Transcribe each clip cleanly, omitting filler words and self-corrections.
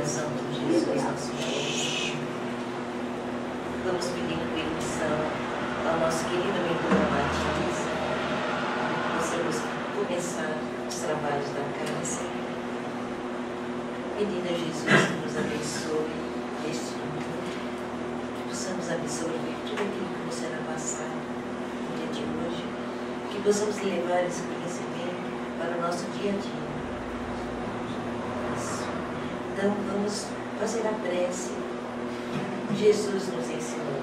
coração com Jesus, nosso Deus. Vamos pedindo permissão ao nosso querido mentor Matias, que possamos começar os trabalhos da casa, pedindo a Jesus que nos abençoe neste mundo, que possamos absorver tudo aquilo que nos será passado no dia de hoje, que possamos levar esse conhecimento para o nosso dia a dia. Então vamos fazer a prece. Jesus nos ensinou: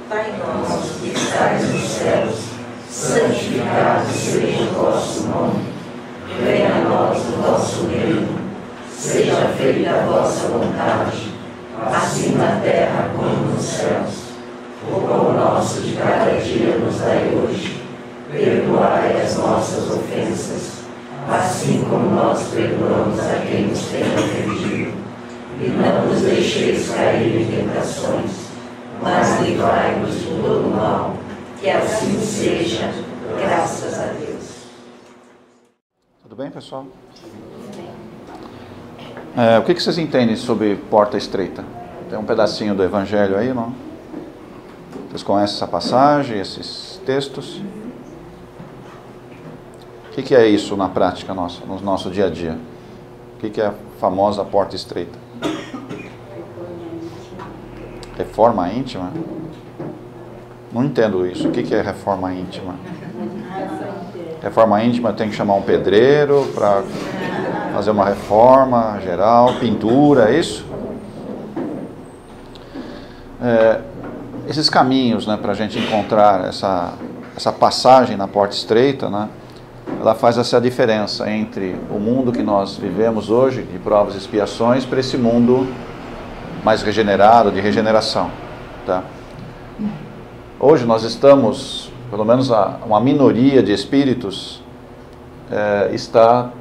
Pai nosso que estais nos céus, santificado seja o vosso nome. Venha a nós o vosso reino. Seja feita a vossa vontade, assim na terra como nos céus. O pão nosso de cada dia nos dai hoje. Perdoai as nossas ofensas, assim como nós perdoamos a quem nos tem ofendido. E não nos deixeis cair em tentações, mas livrai-nos de todo mal, que assim seja, graças a Deus. Tudo bem, pessoal? O que vocês entendem sobre porta estreita? Tem um pedacinho do Evangelho aí, não? Vocês conhecem essa passagem, esses textos? O que é isso na prática nossa, no nosso dia a dia? O que é a famosa porta estreita? Reforma íntima? Não entendo isso. O que é reforma íntima? Reforma íntima tem que chamar um pedreiro para fazer uma reforma geral, pintura, é isso? Esses caminhos, né, para a gente encontrar essa passagem na porta estreita, né, ela faz essa diferença entre o mundo que nós vivemos hoje, de provas e expiações, para esse mundo mais regenerado, de regeneração. Tá? Hoje nós estamos, pelo menos uma minoria de espíritos está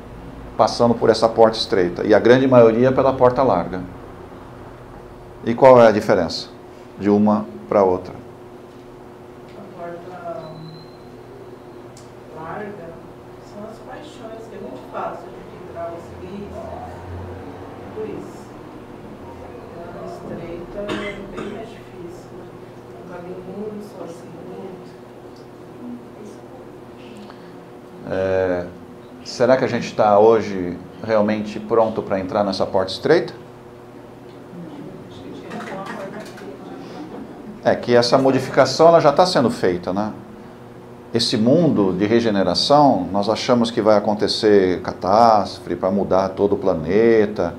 passando por essa porta estreita, e a grande maioria pela porta larga. E qual é a diferença de uma para outra? A porta larga são as paixões, que é muito fácil de entrar os vícios, tudo isso. A estreita é bem mais difícil. Um caminho muito sozinho. Será que a gente está hoje realmente pronto para entrar nessa porta estreita? É que essa modificação ela já está sendo feita, né? Esse mundo de regeneração, nós achamos que vai acontecer catástrofe para mudar todo o planeta.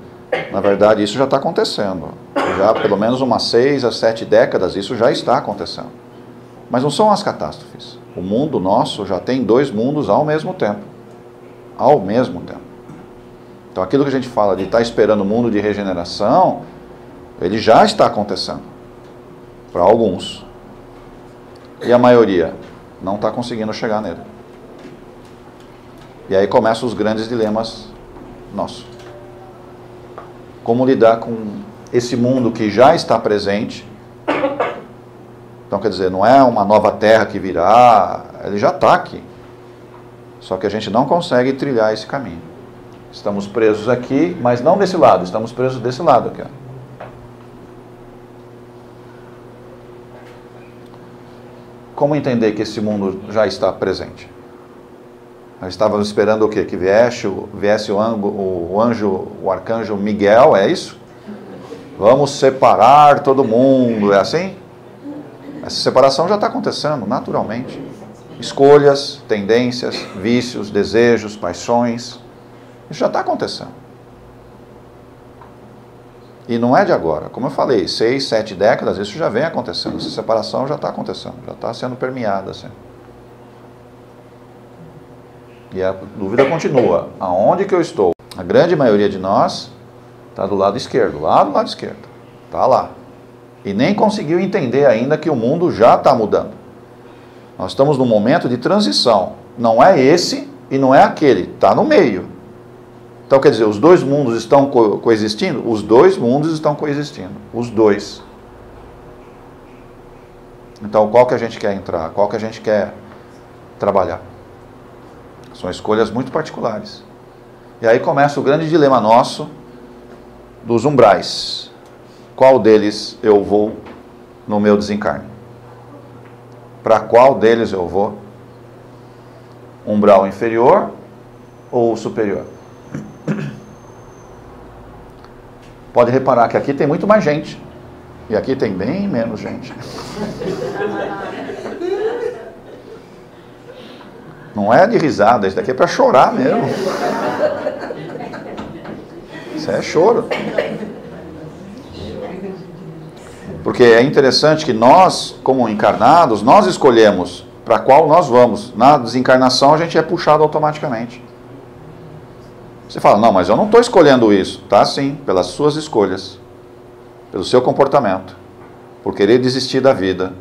Na verdade, isso já está acontecendo. Já há pelo menos umas 6 a 7 décadas isso já está acontecendo. Mas não são as catástrofes. O mundo nosso já tem 2 mundos ao mesmo tempo. Ao mesmo tempo. Então aquilo que a gente fala de estar esperando o mundo de regeneração, ele já está acontecendo. Para alguns. E a maioria não está conseguindo chegar nele. E aí começam os grandes dilemas nossos. Como lidar com esse mundo que já está presente. Então, quer dizer, não é uma nova terra que virá, ele já está aqui. Só que a gente não consegue trilhar esse caminho. Estamos presos aqui, mas não desse lado, estamos presos desse lado aqui. Como entender que esse mundo já está presente? Nós estávamos esperando o quê? Que viesse o arcanjo Miguel, é isso? Vamos separar todo mundo, é assim? Essa separação já está acontecendo naturalmente. Escolhas, tendências, vícios, desejos, paixões, isso já está acontecendo. E não é de agora. Como eu falei, 6, 7 décadas, isso já vem acontecendo. Essa separação já está acontecendo, já está sendo permeada. Assim. E a dúvida continua. Aonde que eu estou? A grande maioria de nós está do lado esquerdo, lá do lado esquerdo. Está lá. E nem conseguiu entender ainda que o mundo já está mudando. Nós estamos num momento de transição. Não é esse e não é aquele. Está no meio. Então, quer dizer, os 2 mundos estão coexistindo? Os 2 mundos estão coexistindo. Os 2. Então, qual que a gente quer entrar? Qual que a gente quer trabalhar? São escolhas muito particulares. E aí começa o grande dilema nosso dos umbrais, qual deles eu vou no meu desencarne? Para qual deles eu vou? Umbral inferior ou superior? Pode reparar que aqui tem muito mais gente. E aqui tem bem menos gente. Não é de risada, isso daqui é para chorar mesmo. Isso é choro. Porque é interessante que nós, como encarnados, nós escolhemos para qual nós vamos. Na desencarnação a gente é puxado automaticamente. Você fala, não, mas eu não estou escolhendo isso. Tá sim, pelas suas escolhas. Pelo seu comportamento. Por querer desistir da vida.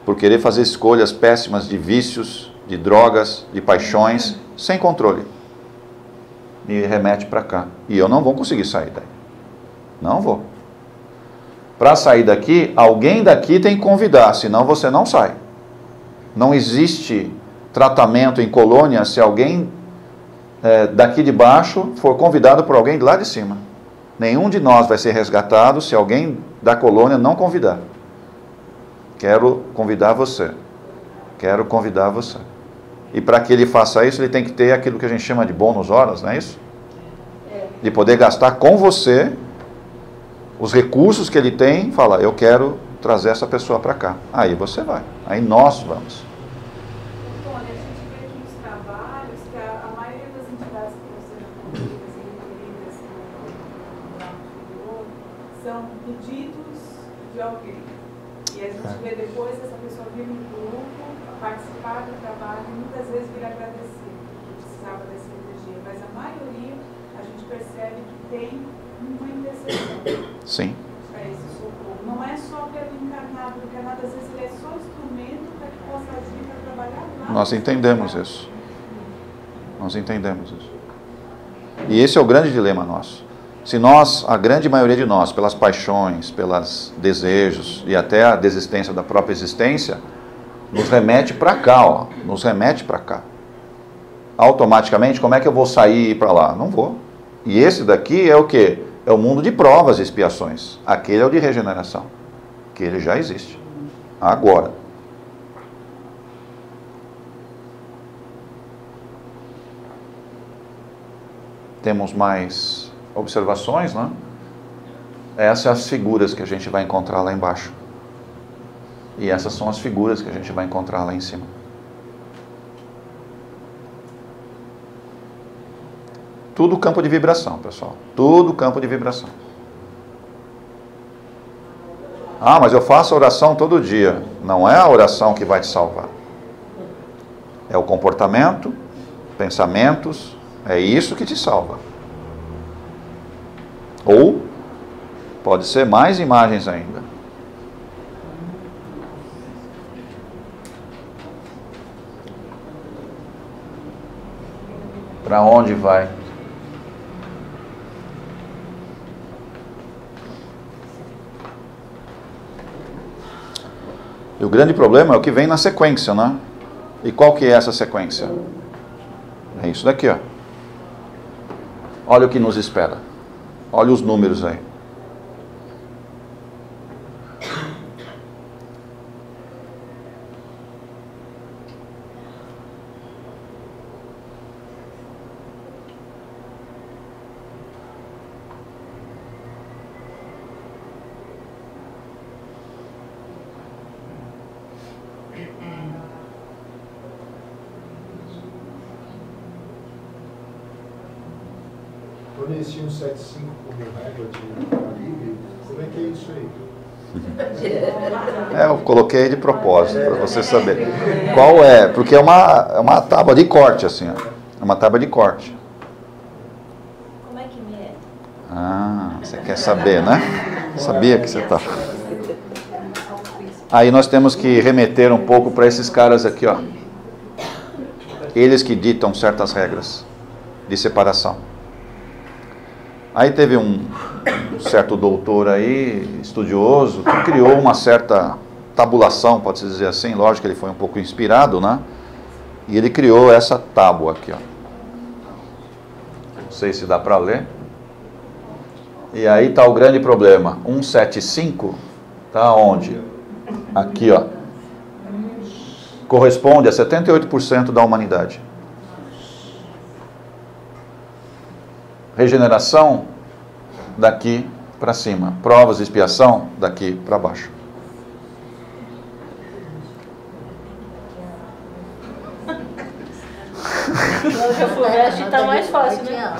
Por querer fazer escolhas péssimas de vícios, de drogas, de paixões, sem controle. Me remete para cá. E eu não vou conseguir sair daí. Não vou. Para sair daqui, alguém daqui tem que convidar, senão você não sai. Não existe tratamento em colônia se alguém daqui de baixo for convidado por alguém de lá de cima. Nenhum de nós vai ser resgatado se alguém da colônia não convidar. Quero convidar você. Quero convidar você. E para que ele faça isso, ele tem que ter aquilo que a gente chama de bônus horas, não é isso? De poder gastar com você os recursos que ele tem, fala, eu quero trazer essa pessoa para cá. Aí você vai. Aí nós vamos. Bom, a gente vê aqui nos trabalhos que a maioria das entidades que estão sendo convidadas e referidas no grau inferior são pedidos de alguém. E a gente vê depois essa pessoa vir no grupo, participar do trabalho e muitas vezes vir agradecer, que precisava dessa energia. Mas a maioria, a gente percebe que tem uma intercessão. Sim. Para esse socorro. Não é só pelo encarnado, porque o encarnado às vezes ele é só instrumento para que possa agir para trabalhar lá. Nós entendemos isso. Nós entendemos isso. E esse é o grande dilema nosso. Se nós, a grande maioria de nós, pelas paixões, pelos desejos e até a desistência da própria existência, nos remete para cá, ó, nos remete para cá. Automaticamente, como é que eu vou sair e ir para lá? Não vou. E esse daqui é o quê? É o mundo de provas e expiações. Aquele é o de regeneração, que ele já existe. Agora. Temos mais observações, né? Essas são as figuras que a gente vai encontrar lá embaixo. E essas são as figuras que a gente vai encontrar lá em cima. Tudo campo de vibração, pessoal. Tudo campo de vibração. Ah, mas eu faço oração todo dia. Não é a oração que vai te salvar. É o comportamento, pensamentos, é isso que te salva. Ou pode ser mais imagens ainda. Para onde vai? E o grande problema é o que vem na sequência, né? E qual que é essa sequência? É isso daqui, ó. Olha o que nos espera. Olha os números aí. Quando eles tinham 75 como régua de calibre, como é que é isso aí? Eu coloquei de propósito, para você saber. Qual é? Porque é uma tábua de corte, assim, ó. É uma tábua de corte. Como é que me é? Ah, você quer saber, né? Sabia que você estava. Aí nós temos que remeter um pouco para esses caras aqui, ó. Eles que ditam certas regras de separação. Aí teve um certo doutor aí, estudioso, que criou uma certa tabulação, pode-se dizer assim, lógico que ele foi um pouco inspirado, né? E ele criou essa tábua aqui, ó. Não sei se dá para ler. E aí está o grande problema. 175 está onde? Aqui, ó. Corresponde a 78% da humanidade. Regeneração daqui para cima. Provas e expiação daqui para baixo. Acho que está mais fácil, né?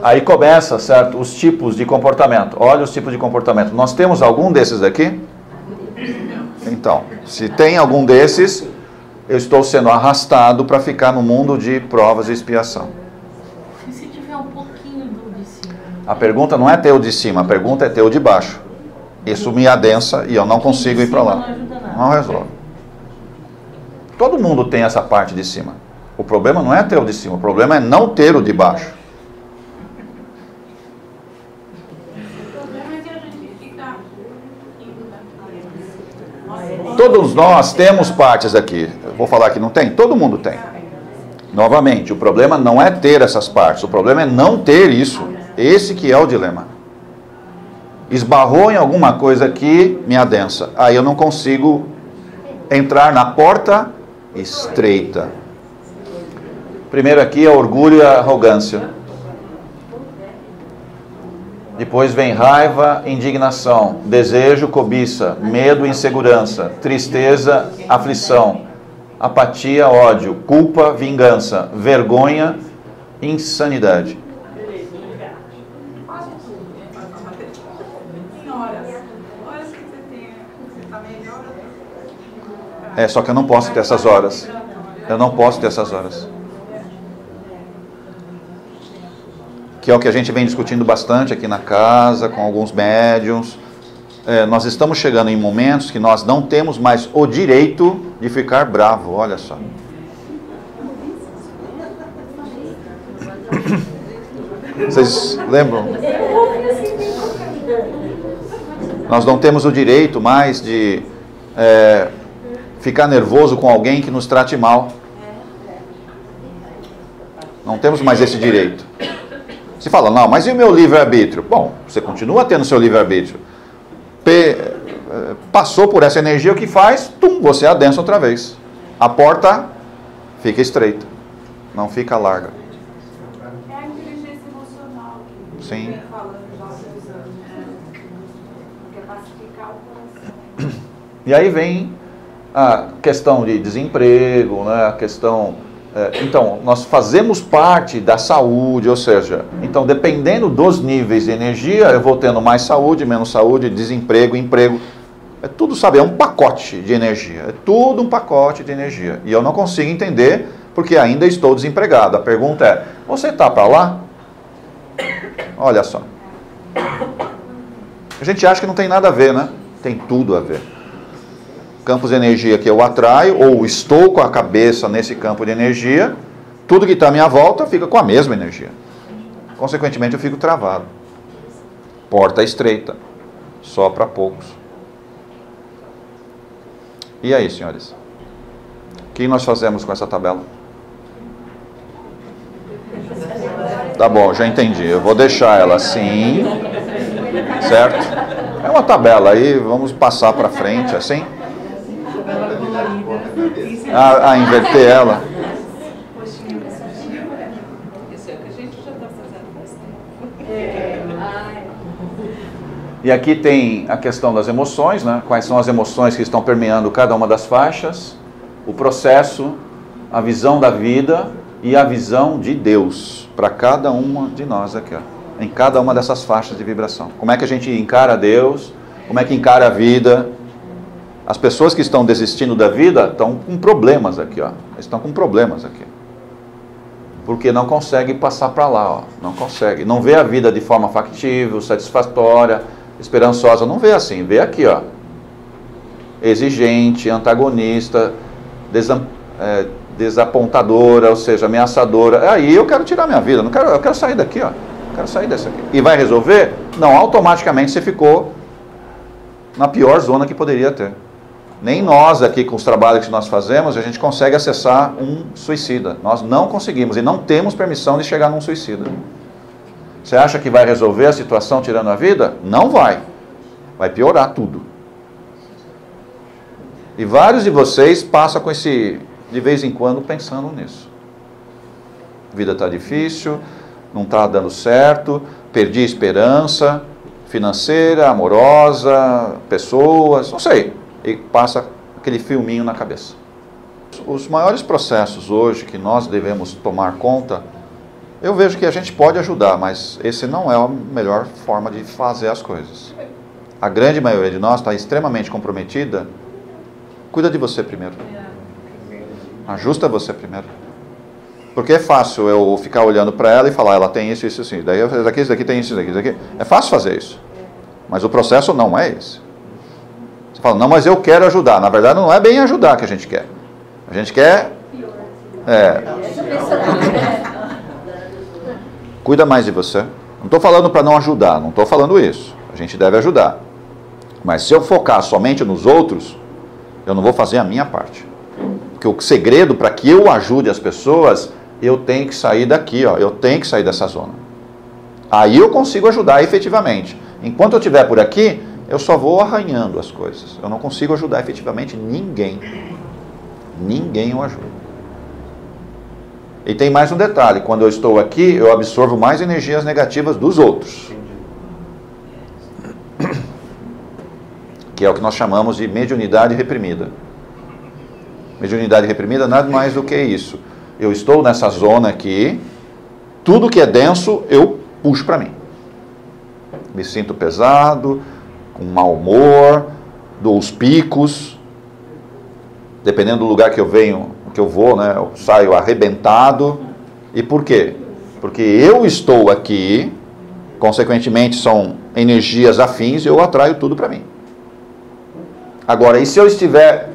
Aí começa, certo, os tipos de comportamento. Olha os tipos de comportamento. Nós temos algum desses aqui? Então, se tem algum desses, eu estou sendo arrastado para ficar no mundo de provas e expiação. E se tiver um pouquinho do de cima? A pergunta não é ter o de cima, a pergunta é ter o de baixo. Isso me adensa e eu não consigo ir para lá. Não ajuda nada. Não resolve. Todo mundo tem essa parte de cima. O problema não é ter o de cima, o problema é não ter o de baixo. Todos nós temos partes aqui. Eu vou falar que não tem? Todo mundo tem. Novamente, o problema não é ter essas partes, o problema é não ter isso. Esse que é o dilema. Esbarrou em alguma coisa aqui, me adensa. Aí eu não consigo entrar na porta estreita. Primeiro aqui é orgulho e arrogância. Depois vem raiva, indignação, desejo, cobiça, medo, insegurança, tristeza, aflição, apatia, ódio, culpa, vingança, vergonha, insanidade. É, só que eu não posso ter essas horas. Eu não posso ter essas horas. Que é o que a gente vem discutindo bastante aqui na casa, com alguns médiuns. Nós estamos chegando em momentos que nós não temos mais o direito de ficar bravo, olha só. Vocês lembram? Nós não temos o direito mais de ficar nervoso com alguém que nos trate mal. Não temos mais esse direito. Você fala, não, mas e o meu livre-arbítrio? Bom, você continua tendo seu livre-arbítrio. Passou por essa energia, o que faz? Tum, você adensa outra vez. A porta fica estreita, não fica larga. É a inteligência emocional que Sim. vem falando já há alguns anos. Que é pacificar o coração. E aí vem a questão de desemprego, né? A questão... Então, nós fazemos parte da saúde, ou seja, então dependendo dos níveis de energia, eu vou tendo mais saúde, menos saúde, desemprego, emprego. É tudo, sabe, é um pacote de energia. É tudo um pacote de energia. E eu não consigo entender porque ainda estou desempregado. A pergunta é, você está para lá? Olha só. A gente acha que não tem nada a ver, né? Tem tudo a ver. Campos de energia que eu atraio, ou estou com a cabeça nesse campo de energia, tudo que está à minha volta fica com a mesma energia. Consequentemente, eu fico travado. Porta estreita, só para poucos. E aí, senhores? O que nós fazemos com essa tabela? Tá bom, já entendi. Eu vou deixar ela assim, certo? É uma tabela aí, vamos passar para frente, assim. Inverter ela. Isso é o que a gente já está fazendo faz tempo. E aqui tem a questão das emoções, né? Quais são as emoções que estão permeando cada uma das faixas, o processo, a visão da vida e a visão de Deus para cada uma de nós aqui, ó, em cada uma dessas faixas de vibração. Como é que a gente encara Deus? Como é que encara a vida? As pessoas que estão desistindo da vida estão com problemas aqui, ó. Estão com problemas aqui. Porque não consegue passar para lá, ó. Não consegue. Não vê a vida de forma factível, satisfatória, esperançosa. Não vê assim. Vê aqui, ó. Exigente, antagonista, desapontadora, ou seja, ameaçadora. Aí eu quero tirar minha vida. Eu quero sair daqui, ó. Quero sair dessa aqui. E vai resolver? Não, automaticamente você ficou na pior zona que poderia ter. Nem nós aqui, com os trabalhos que nós fazemos, a gente consegue acessar um suicida. Nós não conseguimos e não temos permissão de chegar num suicida. Você acha que vai resolver a situação tirando a vida? Não vai. Vai piorar tudo. E vários de vocês passam com esse, de vez em quando, pensando nisso. A vida está difícil, não está dando certo, perdi a esperança financeira, amorosa, pessoas, não sei. E passa aquele filminho na cabeça. Os maiores processos hoje que nós devemos tomar conta, eu vejo que a gente pode ajudar, mas esse não é a melhor forma de fazer as coisas. A grande maioria de nós está extremamente comprometida. Cuida de você primeiro. Ajusta você primeiro. Porque é fácil eu ficar olhando para ela e falar, ela tem isso, isso, assim. Daí isso daqui tem isso daqui. É fácil fazer isso. Mas o processo não é esse. Você fala, não, mas eu quero ajudar. Na verdade, não é bem ajudar que a gente quer. A gente quer... Cuida mais de você. Não estou falando para não ajudar, não estou falando isso. A gente deve ajudar. Mas se eu focar somente nos outros, eu não vou fazer a minha parte. Porque o segredo para que eu ajude as pessoas, eu tenho que sair daqui, ó, eu tenho que sair dessa zona. Aí eu consigo ajudar efetivamente. Enquanto eu estiver por aqui, eu só vou arranhando as coisas. Eu não consigo ajudar efetivamente ninguém. Ninguém eu ajudo. E tem mais um detalhe, quando eu estou aqui, eu absorvo mais energias negativas dos outros. Que é o que nós chamamos de mediunidade reprimida. Mediunidade reprimida nada mais do que isso. Eu estou nessa zona aqui, tudo que é denso eu puxo para mim. Me sinto pesado, com mau humor, dou os picos. Dependendo do lugar que eu venho, que eu vou, né, eu saio arrebentado. E por quê? Porque eu estou aqui, consequentemente são energias afins e eu atraio tudo para mim. Agora, e se eu estiver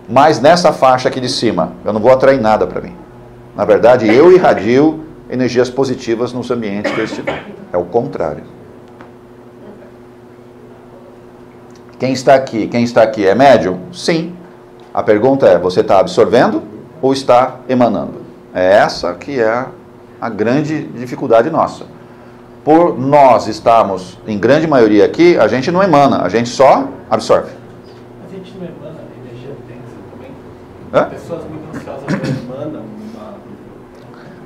mais nessa faixa aqui de cima? Eu não vou atrair nada para mim. Na verdade, eu irradio energias positivas nos ambientes que eu estiver. É o contrário. Quem está aqui é médium? Sim. A pergunta é, você está absorvendo ou está emanando? É essa que é a grande dificuldade nossa. Por nós estarmos, em grande maioria aqui, a gente não emana, a gente só absorve. A gente não emana energia densa também? Hã? Pessoas muito ansiosas emanam uma...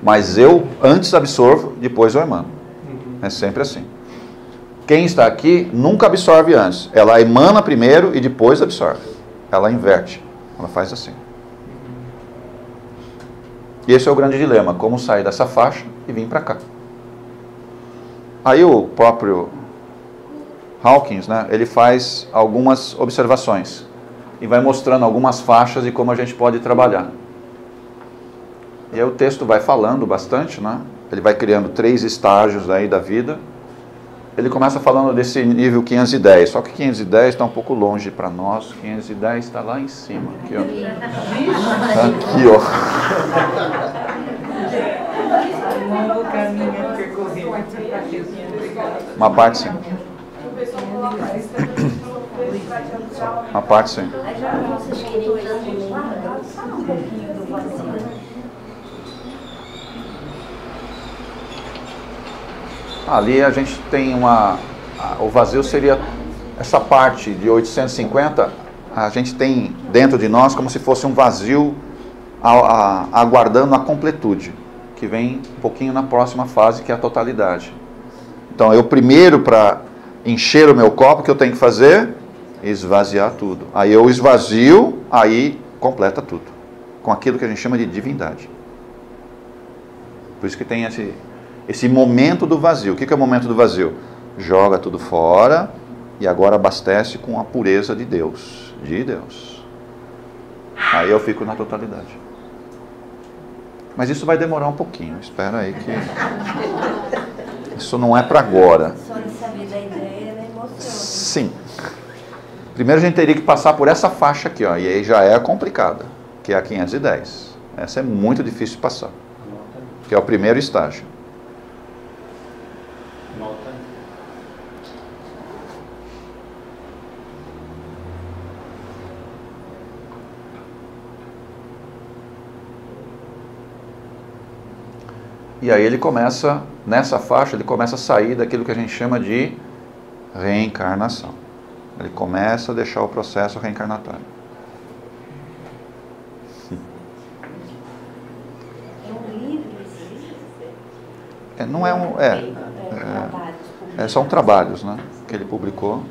Mas eu antes absorvo, depois eu emano. É sempre assim. Quem está aqui nunca absorve antes. Ela emana primeiro e depois absorve. Ela inverte. Ela faz assim. E esse é o grande dilema. Como sair dessa faixa e vir para cá. Aí o próprio Hawkins, né, ele faz algumas observações. E vai mostrando algumas faixas e como a gente pode trabalhar. E aí o texto vai falando bastante, né? Ele vai criando 3 estágios aí da vida. Ele começa falando desse nível 510, só que 510 está um pouco longe para nós, 510 está lá em cima. Aqui, ó. Aqui, ó. Uma parte sim. Uma parte sim. Ali a gente tem o vazio seria essa parte de 850, a gente tem dentro de nós como se fosse um vazio aguardando a completude, que vem um pouquinho na próxima fase, que é a totalidade. Então eu primeiro, para encher o meu copo, o que eu tenho que fazer? Esvaziar tudo. Aí eu esvazio, aí completa tudo, com aquilo que a gente chama de divindade. Por isso que tem esse momento do vazio. O que é o momento do vazio? Joga tudo fora e agora abastece com a pureza de Deus. De Deus. Aí eu fico na totalidade. Mas isso vai demorar um pouquinho. Espera aí que... Isso não é para agora. Só de saber da ideia, ela emociona. Sim. Primeiro a gente teria que passar por essa faixa aqui, ó. E aí já é complicada. Que é a 510. Essa é muito difícil de passar. Que é o primeiro estágio. E aí ele começa, nessa faixa, ele começa a sair daquilo que a gente chama de reencarnação. Ele começa a deixar o processo reencarnatório. É um livro, esse? Não é um... são trabalhos, né, que ele publicou.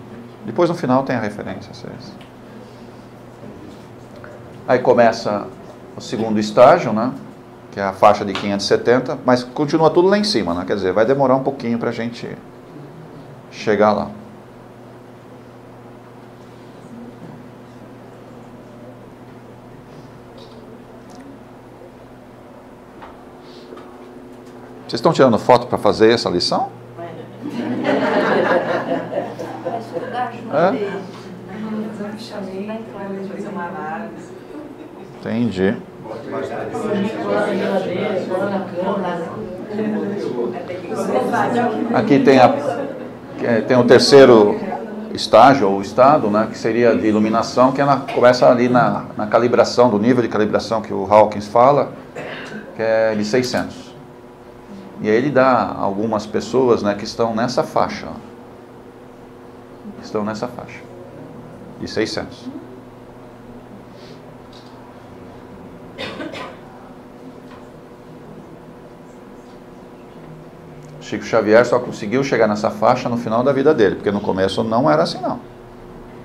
Depois no final tem a referência. Aí começa o segundo estágio, né, que é a faixa de 570, mas continua tudo lá em cima, né, quer dizer, vai demorar um pouquinho para a gente chegar lá. Vocês estão tirando foto para fazer essa lição? Entendi. Aqui tem o terceiro estágio, ou estado, né, que seria de iluminação, que começa ali na calibração, do nível de calibração que o Hawkins fala, que é de 600. E aí ele dá algumas pessoas, né, que estão nessa faixa. Estão nessa faixa de 600. Chico Xavier só conseguiu chegar nessa faixa no final da vida dele, porque no começo não era assim não.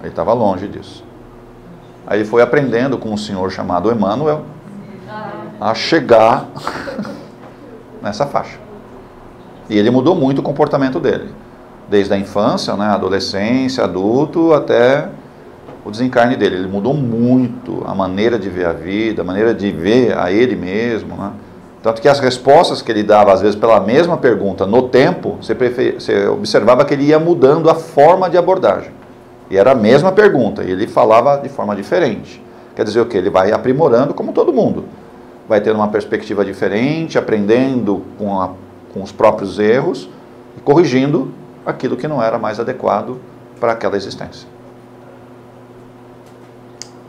Ele estava longe disso. Aí ele foi aprendendo com um senhor chamado Emmanuel a chegar nessa faixa. E ele mudou muito o comportamento dele. Desde a infância, né, adolescência, adulto, até o desencarne dele. Ele mudou muito a maneira de ver a vida, a maneira de ver a ele mesmo, né? Tanto que as respostas que ele dava, às vezes, pela mesma pergunta, no tempo, você observava que ele ia mudando a forma de abordagem. E era a mesma pergunta, e ele falava de forma diferente. Quer dizer o quê? Ele vai aprimorando, como todo mundo. Vai tendo uma perspectiva diferente, aprendendo com os próprios erros e corrigindo aquilo que não era mais adequado para aquela existência.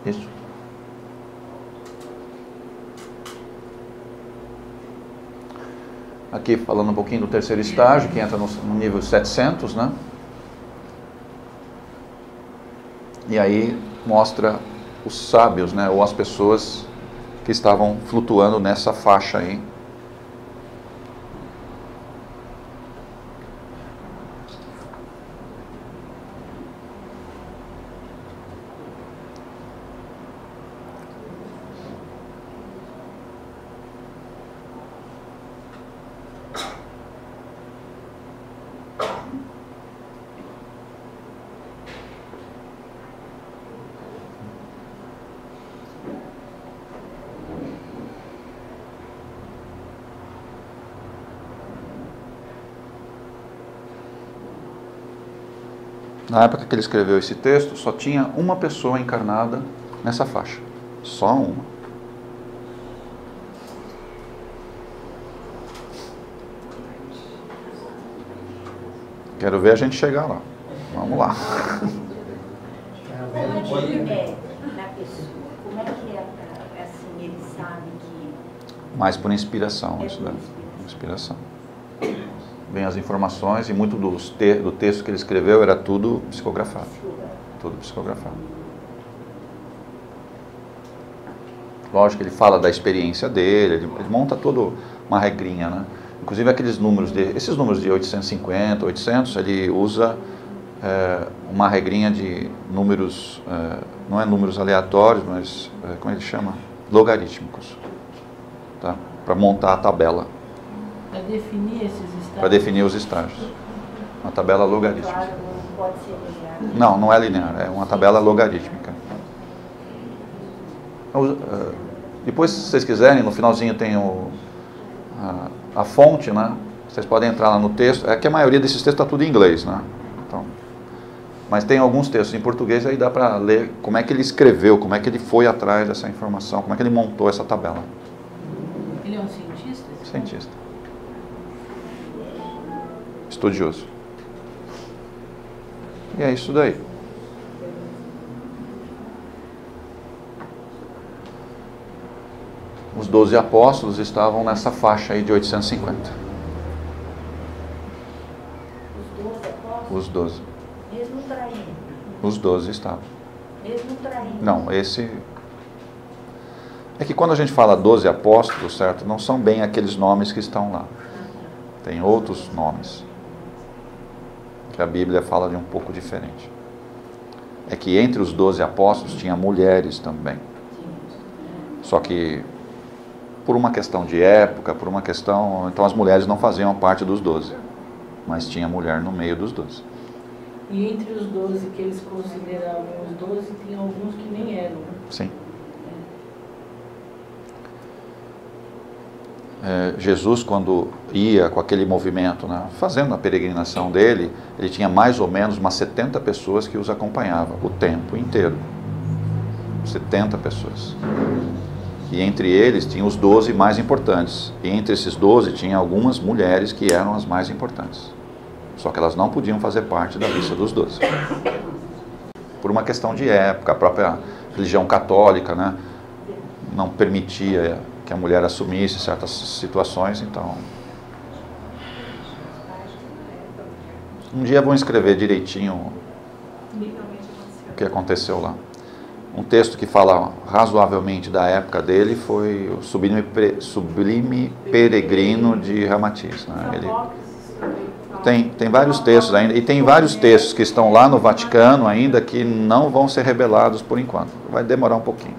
Isso. Aqui falando um pouquinho do terceiro estágio, que entra no nível 700, né? E aí mostra os sábios, né? Ou as pessoas que estavam flutuando nessa faixa aí. Na época que ele escreveu esse texto, só tinha uma pessoa encarnada nessa faixa. Só uma. Quero ver a gente chegar lá. Vamos lá. Como é que na pessoa? Como é que é assim, ele sabe que... Mais por inspiração, isso daí. Inspiração. Vem as informações e muito do texto que ele escreveu era tudo psicografado. Tudo psicografado. Lógico que ele fala da experiência dele, ele monta toda uma regrinha, né? Inclusive aqueles números esses números de 850, 800, ele usa uma regrinha de números, não é números aleatórios, mas como ele chama? Logarítmicos, tá? Para montar a tabela. Para definir esses estágios? Para definir os estágios. Uma tabela logarítmica. Claro, não pode ser linear. Não, não é linear, é uma tabela logarítmica. Depois, se vocês quiserem, no finalzinho tem a fonte, né? Vocês podem entrar lá no texto. É que a maioria desses textos está tudo em inglês, né? Então, mas tem alguns textos em português, aí dá para ler como é que ele escreveu, como é que ele foi atrás dessa informação, como é que ele montou essa tabela. Ele é um cientista? Cientista. Estudioso. E é isso daí. Os 12 apóstolos estavam nessa faixa aí de 850. Os 12 apóstolos, Os 12. mesmo traindo. Os 12 estavam. Mesmo traindo. Não, esse... É que quando a gente fala 12 apóstolos, certo? Não são bem aqueles nomes que estão lá. Tem outros nomes. Que a Bíblia fala de um pouco diferente. É que entre os 12 apóstolos tinha mulheres também. Só que por uma questão de época, por uma questão... Então as mulheres não faziam parte dos 12. Mas tinha mulher no meio dos 12. E entre os 12 que eles consideravam os 12, tinha alguns que nem eram, né? Sim. Jesus, quando ia com aquele movimento, né, fazendo a peregrinação dele, ele tinha mais ou menos umas 70 pessoas que os acompanhavam o tempo inteiro. 70 pessoas. E entre eles tinha os 12 mais importantes. E entre esses 12 tinha algumas mulheres que eram as mais importantes. Só que elas não podiam fazer parte da lista dos 12. Por uma questão de época, a própria religião católica, né, não permitia que a mulher assumisse certas situações, então... Um dia vou escrever direitinho o que aconteceu lá. Um texto que fala razoavelmente da época dele foi o Sublime Peregrino de Ramatiz, né? Ele tem vários textos ainda, e tem vários textos que estão lá no Vaticano ainda que não vão ser revelados por enquanto. Vai demorar um pouquinho.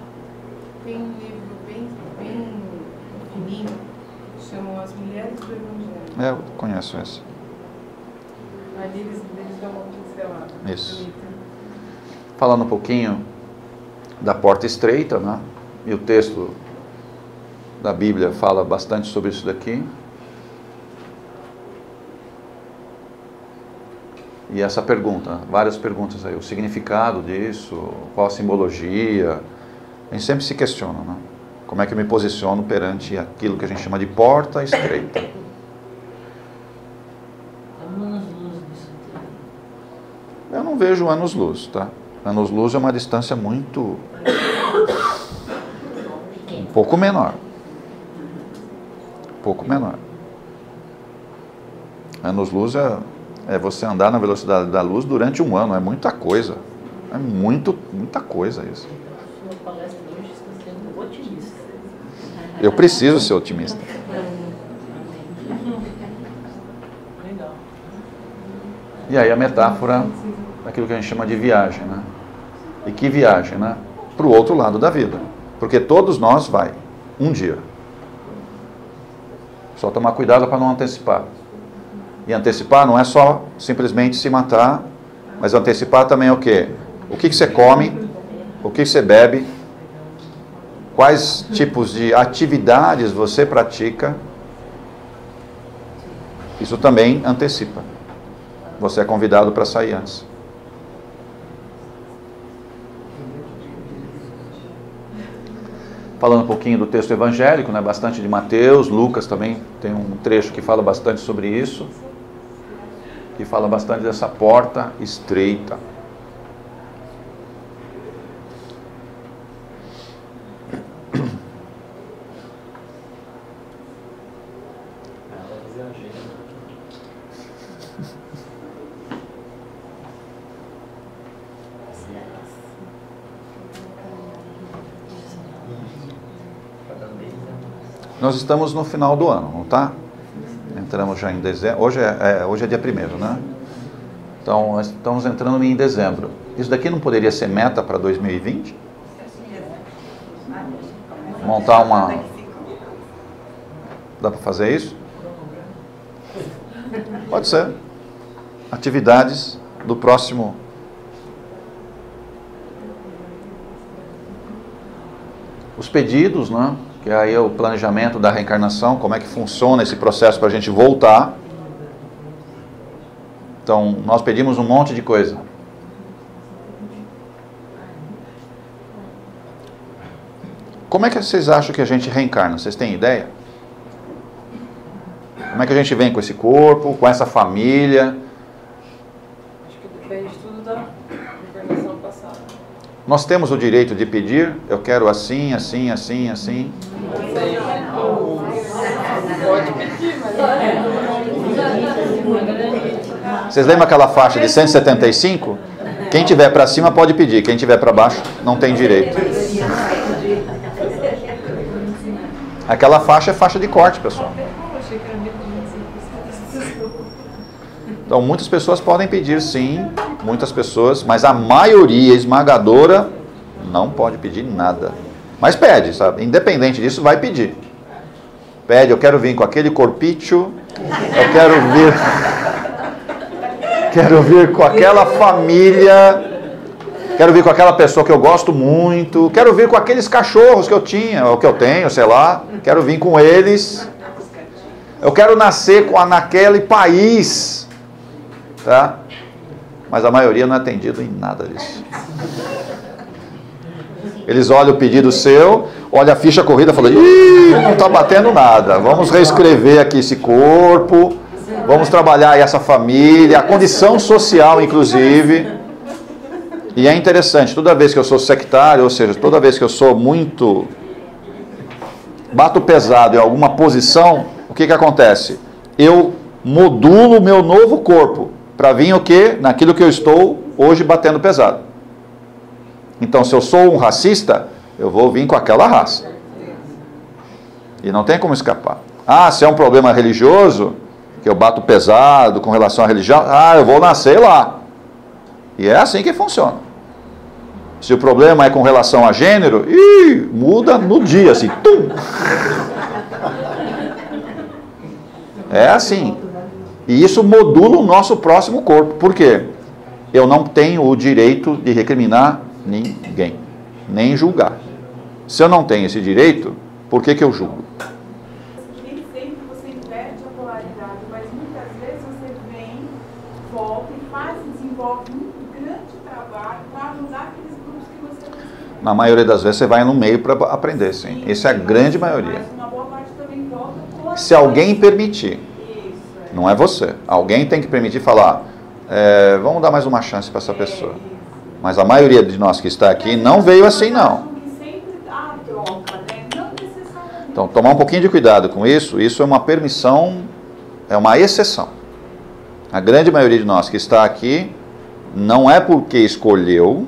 Tem um livro bem fininho, chama As Mulheres do Evangelho. Eu conheço esse. Ali eles dão uma pincelada. Isso. Bonita. Falando um pouquinho da porta estreita, né? E o texto da Bíblia fala bastante sobre isso daqui. E essa pergunta, várias perguntas aí, o significado disso, qual a simbologia, a gente sempre se questiona, né? Como é que eu me posiciono perante aquilo que a gente chama de porta estreita? Anos-luz disso tudo. Eu não vejo anos-luz, tá? Anos-luz é uma distância muito... um pouco menor. Um pouco menor. Anos-luz é você andar na velocidade da luz durante um ano. É muita coisa. É muita coisa isso. Sua palestra hoje está sendo otimista. Eu preciso ser otimista. Legal. E aí a metáfora daquilo que a gente chama de viagem, né? E que viagem, né? Para o outro lado da vida. Porque todos nós vai, um dia. Só tomar cuidado para não antecipar. E antecipar não é só simplesmente se matar, mas antecipar também é o quê? O que você come, o que você bebe, quais tipos de atividades você pratica. Isso também antecipa. Você é convidado para sair antes. Falando um pouquinho do texto evangélico, né, bastante de Mateus, Lucas também tem um trecho que fala bastante sobre isso, que fala bastante dessa porta estreita. Nós estamos no final do ano, não está? Entramos já em dezembro. Hoje é dia 1º, né? Então, nós estamos entrando em dezembro. Isso daqui não poderia ser meta para 2020? Montar uma... Dá para fazer isso? Pode ser. Atividades do próximo... Os pedidos, né? Que aí é o planejamento da reencarnação, como é que funciona esse processo para a gente voltar. Então, nós pedimos um monte de coisa. Como é que vocês acham que a gente reencarna? Vocês têm ideia? Como é que a gente vem com esse corpo, com essa família? Acho que depende tudo da encarnação passada. Nós temos o direito de pedir, eu quero assim, assim, assim, assim. Pode pedir, mas Vocês lembram aquela faixa de 175? Quem tiver para cima pode pedir, quem tiver para baixo não tem direito. Aquela faixa é faixa de corte, pessoal. Então, muitas pessoas podem pedir, sim, muitas pessoas, mas a maioria esmagadora não pode pedir nada. Mas pede, sabe? Independente disso, vai pedir. Pede, eu quero vir com aquele corpício, eu quero vir com aquela família, quero vir com aquela pessoa que eu gosto muito, quero vir com aqueles cachorros que eu tinha, ou que eu tenho, sei lá, quero vir com eles. Eu quero nascer naquele país. Tá? Mas a maioria não é atendido em nada disso. Eles olham o pedido seu, olham a ficha corrida e falam, ih, não está batendo nada, vamos reescrever aqui esse corpo, vamos trabalhar aí essa família, a condição social inclusive. E é interessante, toda vez que eu sou sectário, ou seja, toda vez que eu sou muito, bato pesado em alguma posição, o que acontece? Eu modulo o meu novo corpo para vir o quê? Naquilo que eu estou hoje batendo pesado. Então, se eu sou um racista, eu vou vir com aquela raça. E não tem como escapar. Ah, se é um problema religioso, que eu bato pesado com relação à religião, eu vou nascer lá. E é assim que funciona. Se o problema é com relação a gênero, muda no dia, assim, tum! É assim. E isso modula o nosso próximo corpo. Por quê? Eu não tenho o direito de recriminar ninguém, nem julgar. Se eu não tenho esse direito, por que eu julgo? Nem sempre você inverte a polaridade, mas muitas vezes você vem, volta e desenvolve um grande trabalho para ajudar aqueles grupos que você conseguiu. Na maioria das vezes você vai no meio para aprender, sim. Essa é a grande maioria. Mas uma boa parte também volta. Se alguém permitir. Não é você. Alguém tem que permitir falar, vamos dar mais uma chance para essa pessoa. Mas a maioria de nós que está aqui não veio assim, não. Então, tomar um pouquinho de cuidado com isso. Isso é uma permissão, é uma exceção. A grande maioria de nós que está aqui não é porque escolheu,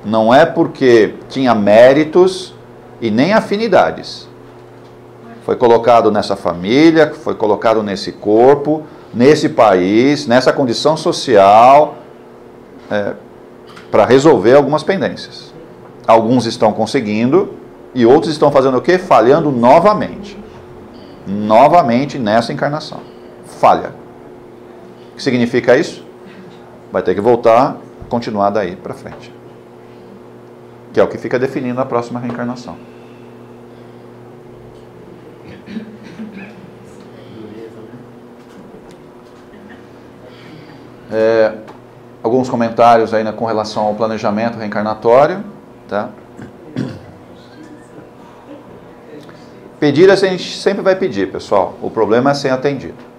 não é porque tinha méritos e nem afinidades. Foi colocado nessa família, foi colocado nesse corpo, nesse país, nessa condição social, para resolver algumas pendências. Alguns estão conseguindo e outros estão fazendo o quê? Falhando novamente. Novamente nessa encarnação. Falha. O que significa isso? Vai ter que voltar, continuar daí para frente. Que é o que fica definindo a próxima reencarnação. Alguns comentários aí com relação ao planejamento reencarnatório, tá? Pedir a gente sempre vai pedir, pessoal. O problema é ser atendido.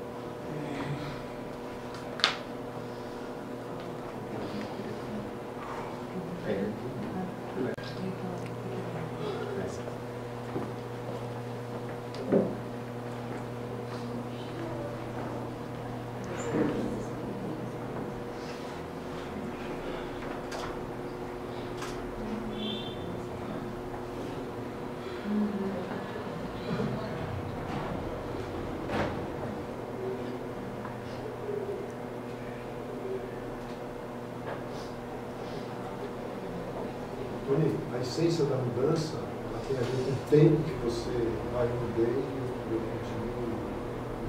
A essência da mudança, ela tem a ver com o tempo que você vai mudar e eu continuo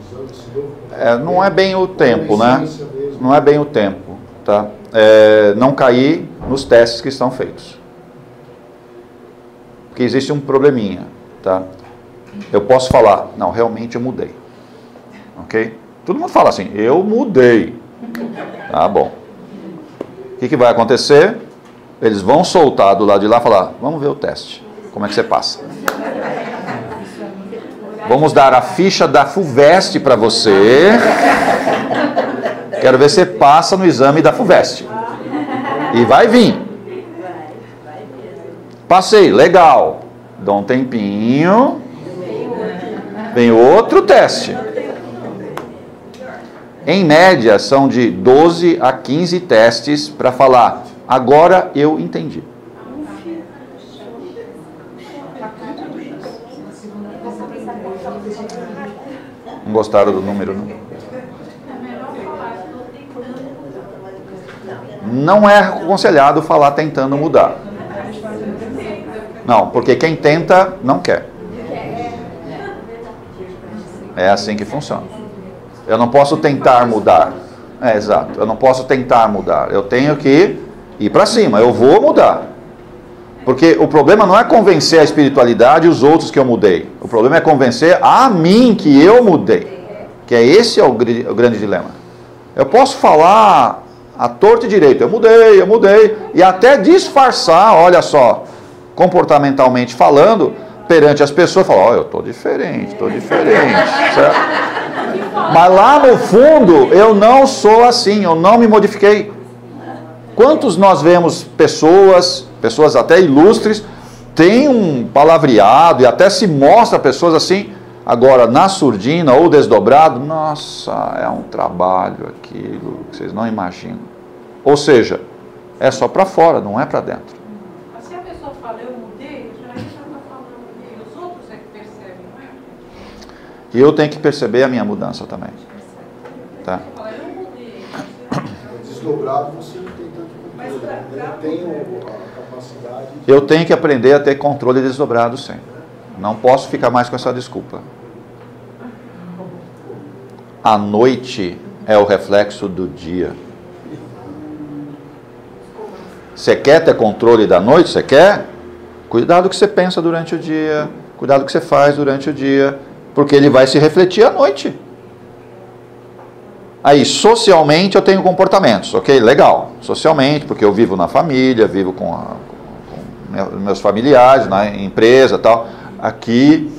usando esse novo. Não é bem o tempo, né? Não é bem o tempo, tá? Não cair nos testes que estão feitos. Porque existe um probleminha, tá? Eu posso falar, não, realmente eu mudei. Ok? Todo mundo fala assim, eu mudei. Tá bom. O que vai acontecer? Eles vão soltar do lado de lá e falar, vamos ver o teste. Como é que você passa? Vamos dar a ficha da FUVEST para você. Quero ver se você passa no exame da FUVEST. E vai vir. Passei, legal. Dá um tempinho. Vem outro teste. Em média, são de 12 a 15 testes para falar, agora eu entendi. Não gostaram do número, não? Não é aconselhado falar tentando mudar. Não, porque quem tenta, não quer. É assim que funciona. Eu não posso tentar mudar. É, exato. Eu não posso tentar mudar. Eu tenho que ir para cima. Eu vou mudar. Porque o problema não é convencer a espiritualidade e os outros que eu mudei. O problema é convencer a mim que eu mudei. Que é esse o grande dilema. Eu posso falar à torta e direito. Eu mudei. E até disfarçar, olha só, comportamentalmente falando, perante as pessoas, falar, ó, eu estou diferente. Certo? Mas lá no fundo, eu não sou assim, eu não me modifiquei. Quantos nós vemos pessoas até ilustres, tem um palavreado e até se mostra pessoas assim, agora na surdina ou desdobrado, nossa, é um trabalho aquilo que vocês não imaginam. Ou seja, é só para fora, não é para dentro. Mas se a pessoa fala, eu mudei, já está falando, e os outros é que percebem, não é? E eu tenho que perceber a minha mudança também. Tá? Desdobrado você não tem tanto controle. Eu tenho a capacidade. Eu tenho que aprender a ter controle desdobrado sempre. Não posso ficar mais com essa desculpa. A noite é o reflexo do dia. Você quer ter controle da noite? Você quer? Cuidado do que você pensa durante o dia. Cuidado do que você faz durante o dia. Porque ele vai se refletir à noite. Aí, socialmente, eu tenho comportamentos. Ok, legal. Socialmente, porque eu vivo na família, vivo com meus familiares, na empresa e tal. Aqui,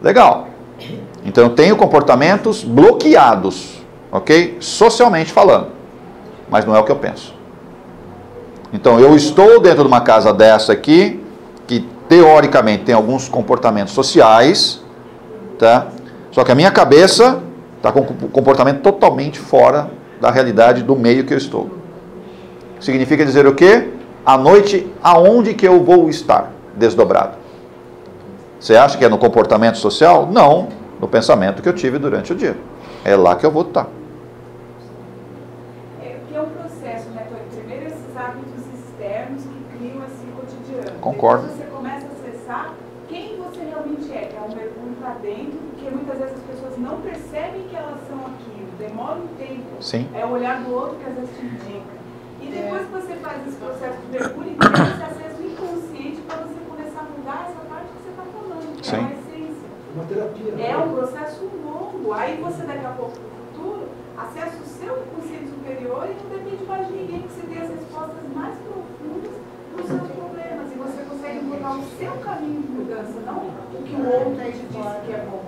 legal. Então, eu tenho comportamentos bloqueados. Ok? Socialmente falando. Mas não é o que eu penso. Então, eu estou dentro de uma casa dessa aqui, que teoricamente tem alguns comportamentos sociais, tá? Só que a minha cabeça está com um comportamento totalmente fora da realidade do meio que eu estou. Significa dizer o quê? À noite, aonde que eu vou estar desdobrado? Você acha que é no comportamento social? Não, no pensamento que eu tive durante o dia. É lá que eu vou estar. É um processo, né? Primeiro esses hábitos externos que criam esse cotidiano. Concordo. Depois você começa a acessar quem você realmente é, que é um mergulho para dentro, porque muitas vezes as pessoas não percebem que elas são aquilo, demora um tempo. Sim. É o olhar do outro que às vezes te indica. E depois que você faz esse processo de mergulho, então esse acesso inconsciente para você começar a mudar essa parte que você está falando, que Sim. é a essência. Uma terapia. É um processo longo. Aí você daqui a pouco no futuro acessa o seu inconsciente superior e não depende mais de ninguém, que você tem as respostas mais profundas dos seus problemas. E você consegue mudar o seu caminho de mudança, não o que o outro te disse que é bom.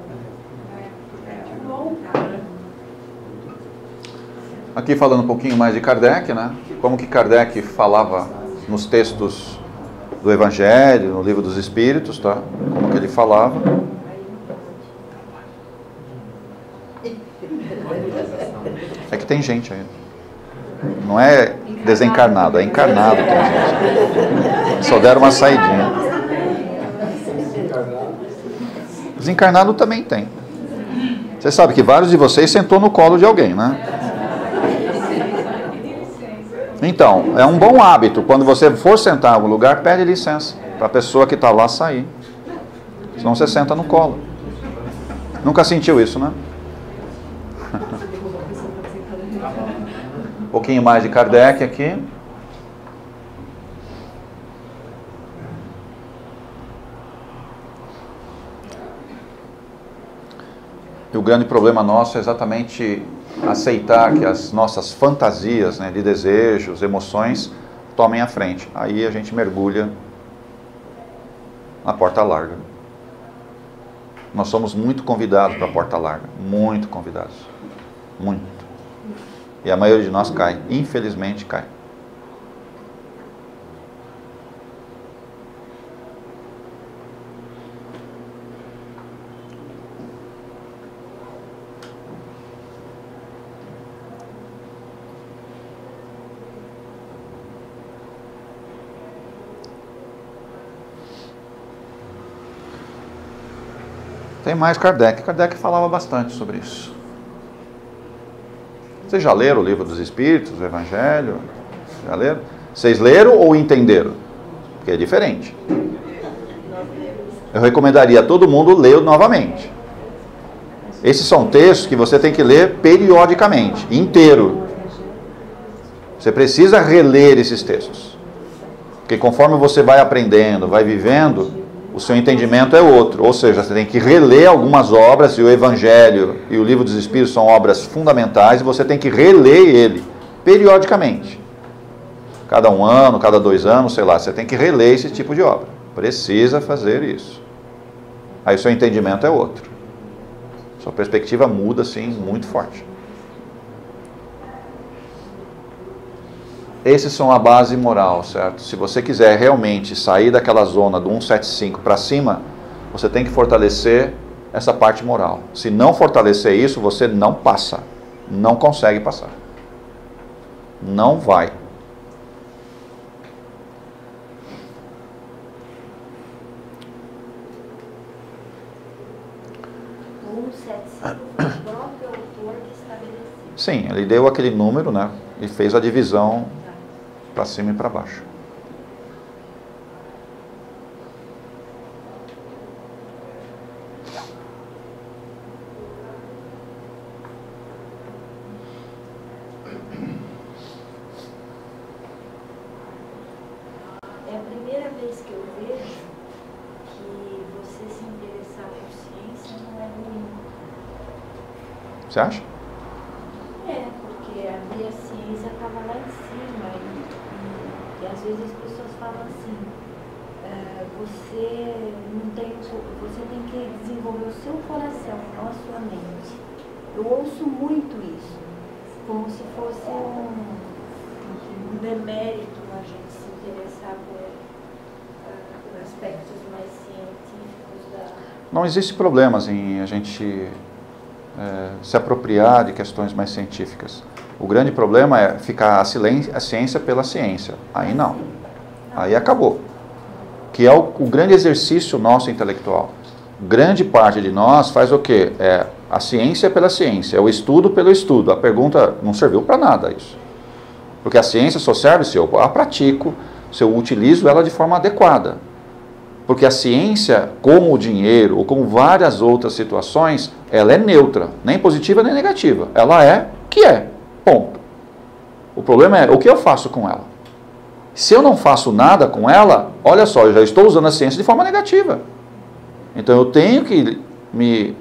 É longo, cara. Aqui falando um pouquinho mais de Kardec, né? Como que Kardec falava nos textos do Evangelho, no Livro dos Espíritos, tá? Como que ele falava. É que tem gente aí. Não é desencarnado, é encarnado tem gente. Só deram uma saidinha. Desencarnado também tem. Você sabe que vários de vocês sentou no colo de alguém, né? Então, é um bom hábito. Quando você for sentar em algum lugar, pede licença para a pessoa que está lá sair. Senão você senta no colo. Nunca sentiu isso, né? Um pouquinho mais de Kardec aqui. E o grande problema nosso é exatamente aceitar que as nossas fantasias, né, de desejos, emoções, tomem a frente. Aí a gente mergulha na porta larga. Nós somos muito convidados para a porta larga. Muito convidados. Muito. E a maioria de nós cai. Infelizmente cai. Tem mais Kardec. Kardec falava bastante sobre isso. Vocês já leram o Livro dos Espíritos, o Evangelho? Já leram? Vocês leram ou entenderam? Porque é diferente. Eu recomendaria a todo mundo ler novamente. Esses são textos que você tem que ler periodicamente, inteiro. Você precisa reler esses textos. Porque conforme você vai aprendendo, vai vivendo, o seu entendimento é outro. Ou seja, você tem que reler algumas obras, e o Evangelho e o Livro dos Espíritos são obras fundamentais, e você tem que reler ele periodicamente. Cada 1 ano, cada 2 anos, sei lá, você tem que reler esse tipo de obra. Precisa fazer isso. Aí o seu entendimento é outro. Sua perspectiva muda, assim, muito forte. Esses são a base moral, certo? Se você quiser realmente sair daquela zona do 175 para cima, você tem que fortalecer essa parte moral. Se não fortalecer isso, você não passa. Não consegue passar. Não vai. O próprio autor que estabeleceu. Sim, ele deu aquele número, né? E fez a divisão para cima e para baixo. É a primeira vez que eu vejo que você se interessar por ciência não é ruim. Você acha? É, porque a minha ciência estava lá em cima e às vezes as pessoas falam assim, você não tem, você tem que desenvolver o seu coração, não a sua mente. Eu ouço muito isso, como se fosse um demérito a gente se interessar por aspectos mais científicos da... Não existe problemas em a gente se apropriar de questões mais científicas. O grande problema é ficar a ciência pela ciência. Aí não. Aí acabou. Que é o grande exercício nosso intelectual. Grande parte de nós faz o quê? É a ciência pela ciência, é o estudo pelo estudo. A pergunta não serviu para nada isso. Porque a ciência só serve se eu a pratico, se eu utilizo ela de forma adequada. Porque a ciência, como o dinheiro, ou como várias outras situações, ela é neutra, nem positiva nem negativa. Ela é que é, ponto. O problema é o que eu faço com ela. Se eu não faço nada com ela, olha só, eu já estou usando a ciência de forma negativa. Então eu tenho que me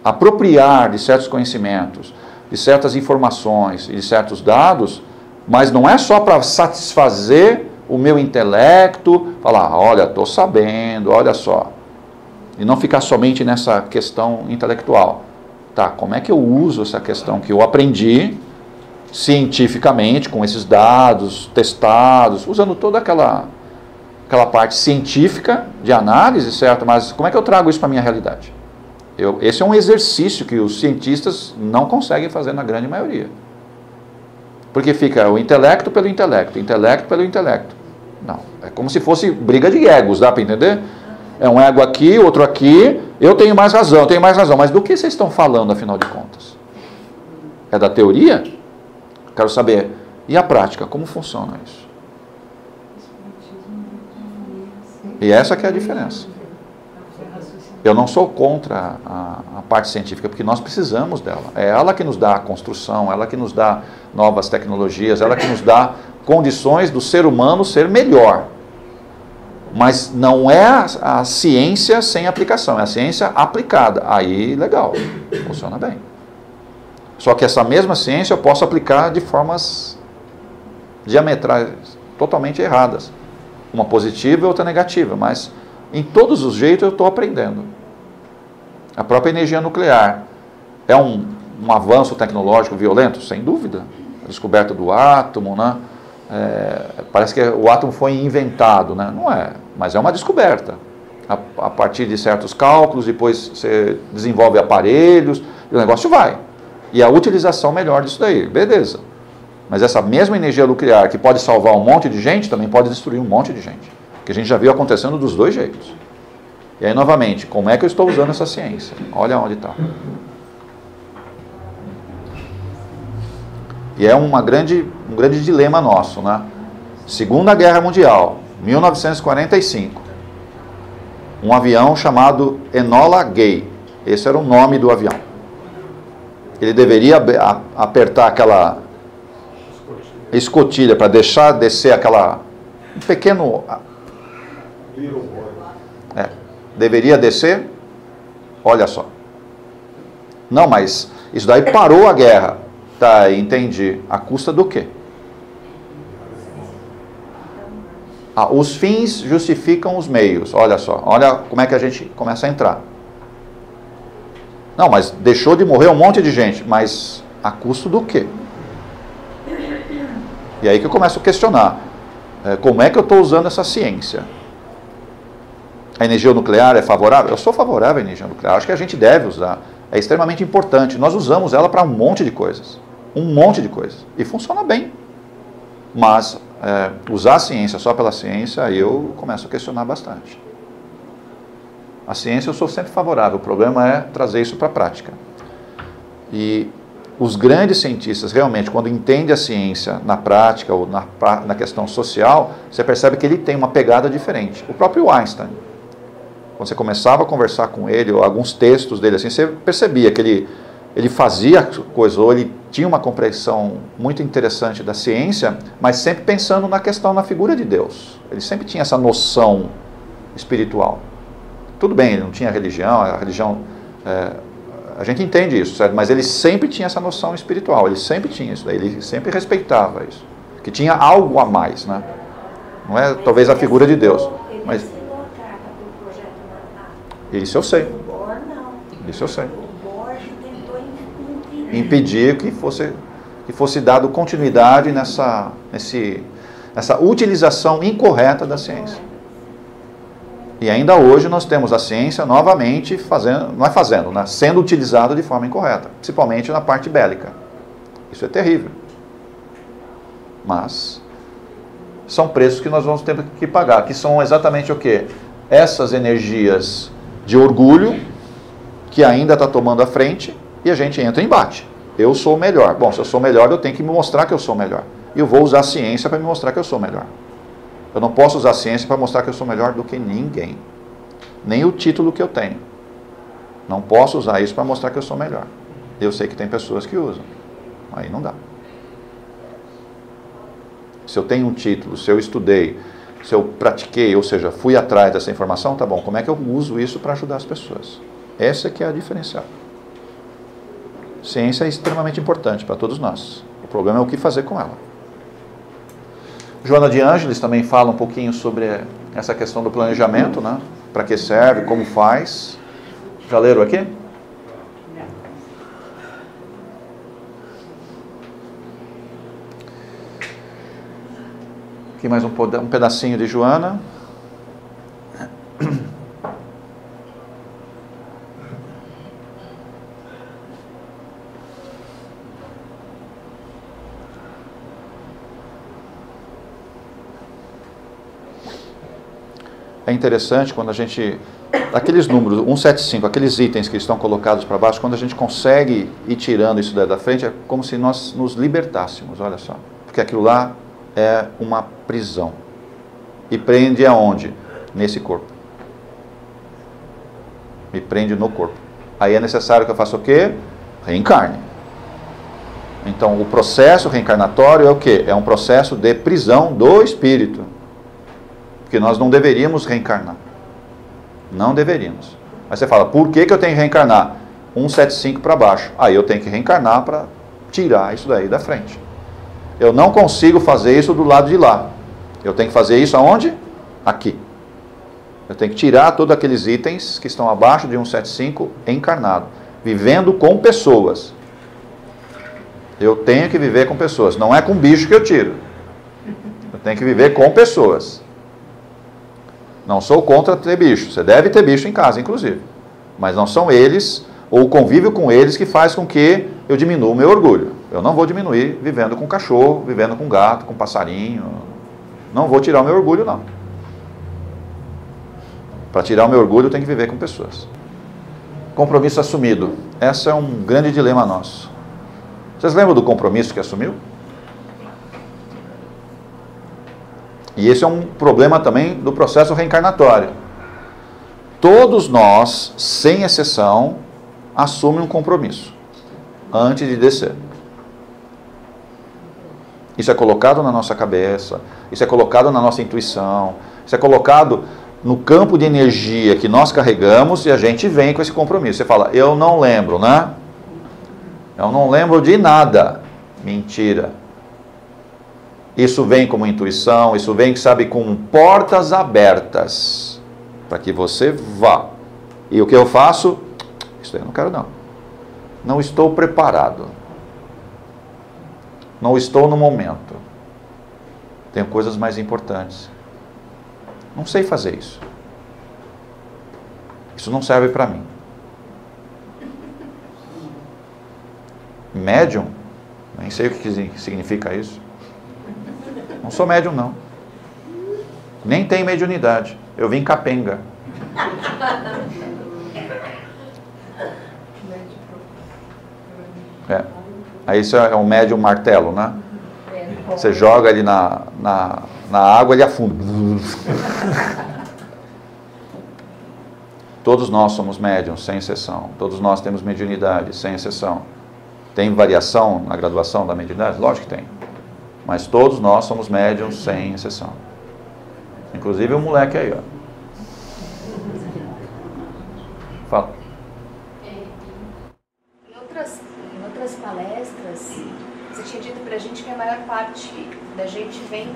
apropriar de certos conhecimentos, de certas informações e de certos dados, mas não é só para satisfazer o meu intelecto, falar, olha, estou sabendo, olha só. E não ficar somente nessa questão intelectual. Tá, como é que eu uso essa questão que eu aprendi cientificamente, com esses dados testados, usando toda aquela parte científica de análise, certo? Mas como é que eu trago isso para a minha realidade? Esse é um exercício que os cientistas não conseguem fazer na grande maioria. Porque fica o intelecto pelo intelecto pelo intelecto. Não, é como se fosse briga de egos, dá para entender? É um ego aqui, outro aqui, eu tenho mais razão, mas do que vocês estão falando, afinal de contas? É da teoria? Quero saber, e a prática, como funciona isso? E essa que é a diferença. Eu não sou contra a parte científica, porque nós precisamos dela. É ela que nos dá a construção, ela que nos dá novas tecnologias, ela que nos dá condições do ser humano ser melhor. Mas não é a ciência sem aplicação, é a ciência aplicada. Aí, legal, funciona bem. Só que essa mesma ciência eu posso aplicar de formas diametrais, totalmente erradas. Uma positiva e outra negativa, mas em todos os jeitos eu estou aprendendo. A própria energia nuclear é um avanço tecnológico violento? Sem dúvida. A descoberta do átomo, né? Parece que o átomo foi inventado, né? Não é, mas é uma descoberta. A partir de certos cálculos, depois você desenvolve aparelhos, e o negócio vai. E a utilização melhor disso daí, beleza. Mas essa mesma energia nuclear que pode salvar um monte de gente, também pode destruir um monte de gente. Que a gente já viu acontecendo dos dois jeitos. E aí, novamente, como é que eu estou usando essa ciência? Olha onde está. E é um grande dilema nosso, né? Segunda Guerra Mundial, 1945. Um avião chamado Enola Gay. Esse era o nome do avião. Ele deveria apertar aquela escotilha para deixar descer um pequeno... deveria descer. Olha só. Não, mas isso daí parou a guerra. Tá, entendi. A custa do quê? Os fins justificam os meios. Olha só. Olha como é que a gente começa a entrar. Não, mas deixou de morrer um monte de gente. Mas a custo do quê? E aí que eu começo a questionar. Como é que eu estou usando essa ciência? A energia nuclear é favorável? Eu sou favorável à energia nuclear. Acho que a gente deve usar. É extremamente importante. Nós usamos ela para um monte de coisas. Um monte de coisas. E funciona bem. Mas usar a ciência só pela ciência, aí eu começo a questionar bastante. A ciência eu sou sempre favorável. O problema é trazer isso para a prática. E os grandes cientistas, realmente, quando entendem a ciência na prática ou na questão social, você percebe que ele tem uma pegada diferente. O próprio Einstein. Quando você começava a conversar com ele, ou alguns textos dele, assim, você percebia que ele fazia coisas, ou ele tinha uma compreensão muito interessante da ciência, mas sempre pensando na questão, na figura de Deus. Ele sempre tinha essa noção espiritual. Tudo bem, ele não tinha religião, a religião... a gente entende isso, certo? Mas ele sempre tinha essa noção espiritual, ele sempre tinha isso, ele sempre respeitava isso. Que tinha algo a mais, né? Não é talvez a figura de Deus, mas... Isso eu sei. Isso eu sei. Impedir que fosse dado continuidade nessa utilização incorreta da ciência. E ainda hoje nós temos a ciência novamente sendo utilizada de forma incorreta, principalmente na parte bélica. Isso é terrível. Mas são preços que nós vamos ter que pagar, que são exatamente o quê? Essas energias de orgulho que ainda está tomando a frente e a gente entra em embate. Eu sou o melhor. Bom, se eu sou melhor, eu tenho que me mostrar que eu sou melhor. E eu vou usar a ciência para me mostrar que eu sou melhor. Eu não posso usar a ciência para mostrar que eu sou melhor do que ninguém. Nem o título que eu tenho. Não posso usar isso para mostrar que eu sou melhor. Eu sei que tem pessoas que usam. Aí não dá. Se eu tenho um título, se eu estudei, se eu pratiquei, ou seja, fui atrás dessa informação, tá bom, como é que eu uso isso para ajudar as pessoas? Essa que é a diferencial. Ciência é extremamente importante para todos nós. O problema é o que fazer com ela. Joana de Ângeles também fala um pouquinho sobre essa questão do planejamento, né? Para que serve, como faz. Já leram aqui? Aqui mais um pedacinho de Joana. É interessante quando a gente... Aqueles números, 175, aqueles itens que estão colocados para baixo, quando a gente consegue ir tirando isso daí da frente, é como se nós nos libertássemos, olha só. Porque aquilo lá é uma prisão. E prende aonde? Nesse corpo. Me prende no corpo. Aí é necessário que eu faça o quê? Reencarne. Então, o processo reencarnatório é o quê? É um processo de prisão do espírito. Porque nós não deveríamos reencarnar. Não deveríamos. Aí você fala, por que eu tenho que reencarnar? 175 para baixo. Aí eu tenho que reencarnar para tirar isso daí da frente. Eu não consigo fazer isso do lado de lá. Eu tenho que fazer isso aonde? Aqui. Eu tenho que tirar todos aqueles itens que estão abaixo de 175 encarnado. Vivendo com pessoas. Eu tenho que viver com pessoas. Não é com bicho que eu tiro. Eu tenho que viver com pessoas. Não sou contra ter bicho. Você deve ter bicho em casa, inclusive. Mas não são eles, ou o convívio com eles, que faz com que eu diminua o meu orgulho. Eu não vou diminuir vivendo com cachorro, vivendo com gato, com passarinho. Não vou tirar o meu orgulho, não. Para tirar o meu orgulho, eu tenho que viver com pessoas. Compromisso assumido. Esse é um grande dilema nosso. Vocês lembram do compromisso que assumiu? E esse é um problema também do processo reencarnatório. Todos nós, sem exceção, assumem um compromisso antes de descer. Isso é colocado na nossa cabeça, isso é colocado na nossa intuição, isso é colocado no campo de energia que nós carregamos e a gente vem com esse compromisso. Você fala, eu não lembro, né? Eu não lembro de nada. Mentira. Isso vem como intuição, isso vem, sabe, com portas abertas para que você vá. E o que eu faço? Isso aí eu não quero não. Não estou preparado. Não estou no momento. Tenho coisas mais importantes. Não sei fazer isso. Isso não serve para mim. Médium? Nem sei o que significa isso. Não sou médium, não. Nem tenho mediunidade. Eu vim capenga. Aí isso é um médium martelo, né? Você joga ele na água, ele afunda. Todos nós somos médiums, sem exceção. Todos nós temos mediunidade, sem exceção. Tem variação na graduação da mediunidade? Lógico que tem. Mas todos nós somos médiums, sem exceção. Inclusive o moleque aí, ó. Fala. Em outras palestras, você tinha dito pra gente que a maior parte da gente vem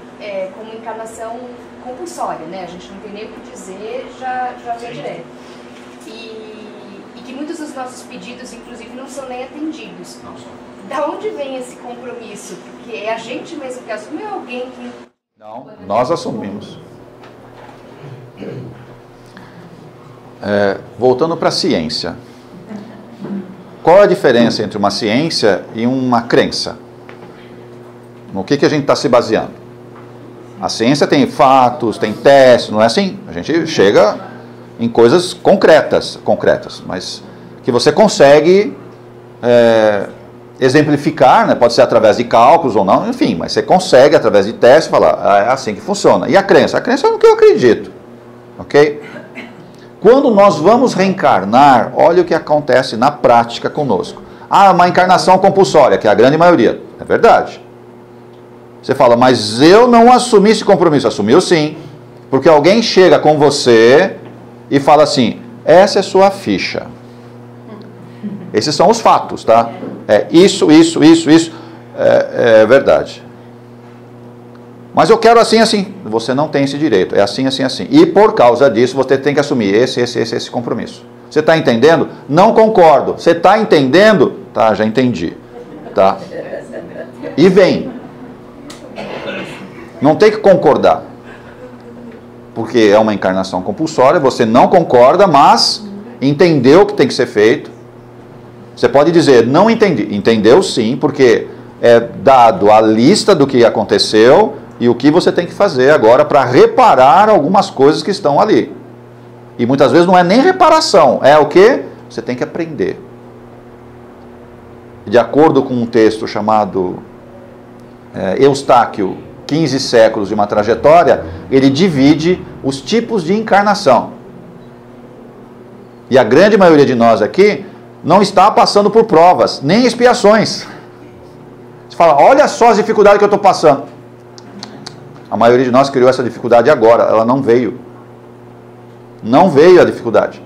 como encarnação compulsória, né? A gente não tem nem o que dizer, já vem direto. E que muitos dos nossos pedidos, inclusive, não são nem atendidos. Da onde vem esse compromisso? Porque é a gente mesmo que assume ou alguém que... Não, nós assumimos. Voltando para a ciência. Qual é a diferença entre uma ciência e uma crença? No que a gente está se baseando? A ciência tem fatos, tem testes, não é assim? A gente chega em coisas concretas, mas que você consegue exemplificar, né? Pode ser através de cálculos ou não, enfim, mas você consegue através de testes falar, é assim que funciona. E a crença? A crença é no que eu acredito, ok? Quando nós vamos reencarnar, olha o que acontece na prática conosco. Uma encarnação compulsória, que é a grande maioria. É verdade. Você fala, mas eu não assumi esse compromisso. Assumiu sim. Porque alguém chega com você e fala assim, essa é sua ficha. Esses são os fatos, tá? Isso. É verdade. Mas eu quero assim, assim. Você não tem esse direito. É assim, assim, assim. E por causa disso, você tem que assumir esse compromisso. Você está entendendo? Não concordo. Você está entendendo? Tá, já entendi. Tá? E vem. Não tem que concordar. Porque é uma encarnação compulsória, você não concorda, mas entendeu o que tem que ser feito. Você pode dizer, não entendi. Entendeu sim, porque é dado a lista do que aconteceu e o que você tem que fazer agora para reparar algumas coisas que estão ali. E muitas vezes não é nem reparação, é o quê? Você tem que aprender. De acordo com um texto chamado Eustáquio, 15 séculos de uma trajetória, ele divide os tipos de encarnação. E a grande maioria de nós aqui não está passando por provas, nem expiações. Você fala, olha só as dificuldades que eu estou passando. A maioria de nós criou essa dificuldade agora, ela não veio. Não veio a dificuldade.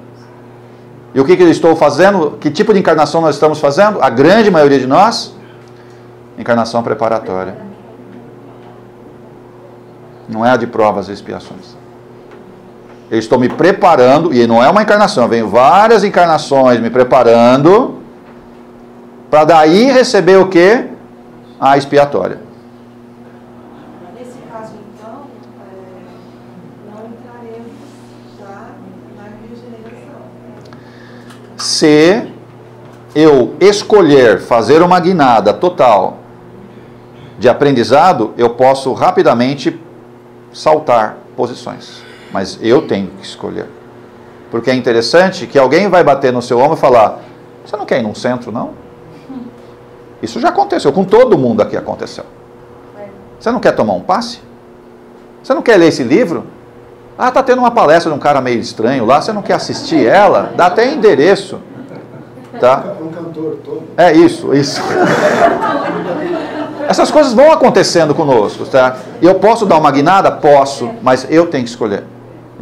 E o que eu estou fazendo? Que tipo de encarnação nós estamos fazendo? A grande maioria de nós? Encarnação preparatória. Não é a de provas e expiações. Eu estou me preparando, e não é uma encarnação, eu venho várias encarnações me preparando, para daí receber o quê? A expiatória. Nesse caso, então, não entraremos já na regeneração. Se eu escolher fazer uma guinada total de aprendizado, eu posso rapidamente saltar posições. Mas eu tenho que escolher. Porque é interessante que alguém vai bater no seu ombro e falar, você não quer ir num centro, não? Isso já aconteceu, com todo mundo aqui aconteceu. Você não quer tomar um passe? Você não quer ler esse livro? Ah, tá tendo uma palestra de um cara meio estranho lá, você não quer assistir ela? Dá até endereço. Tá? Um cantor todo. É isso, isso. Essas coisas vão acontecendo conosco, tá? E eu posso dar uma guinada? Posso, mas eu tenho que escolher.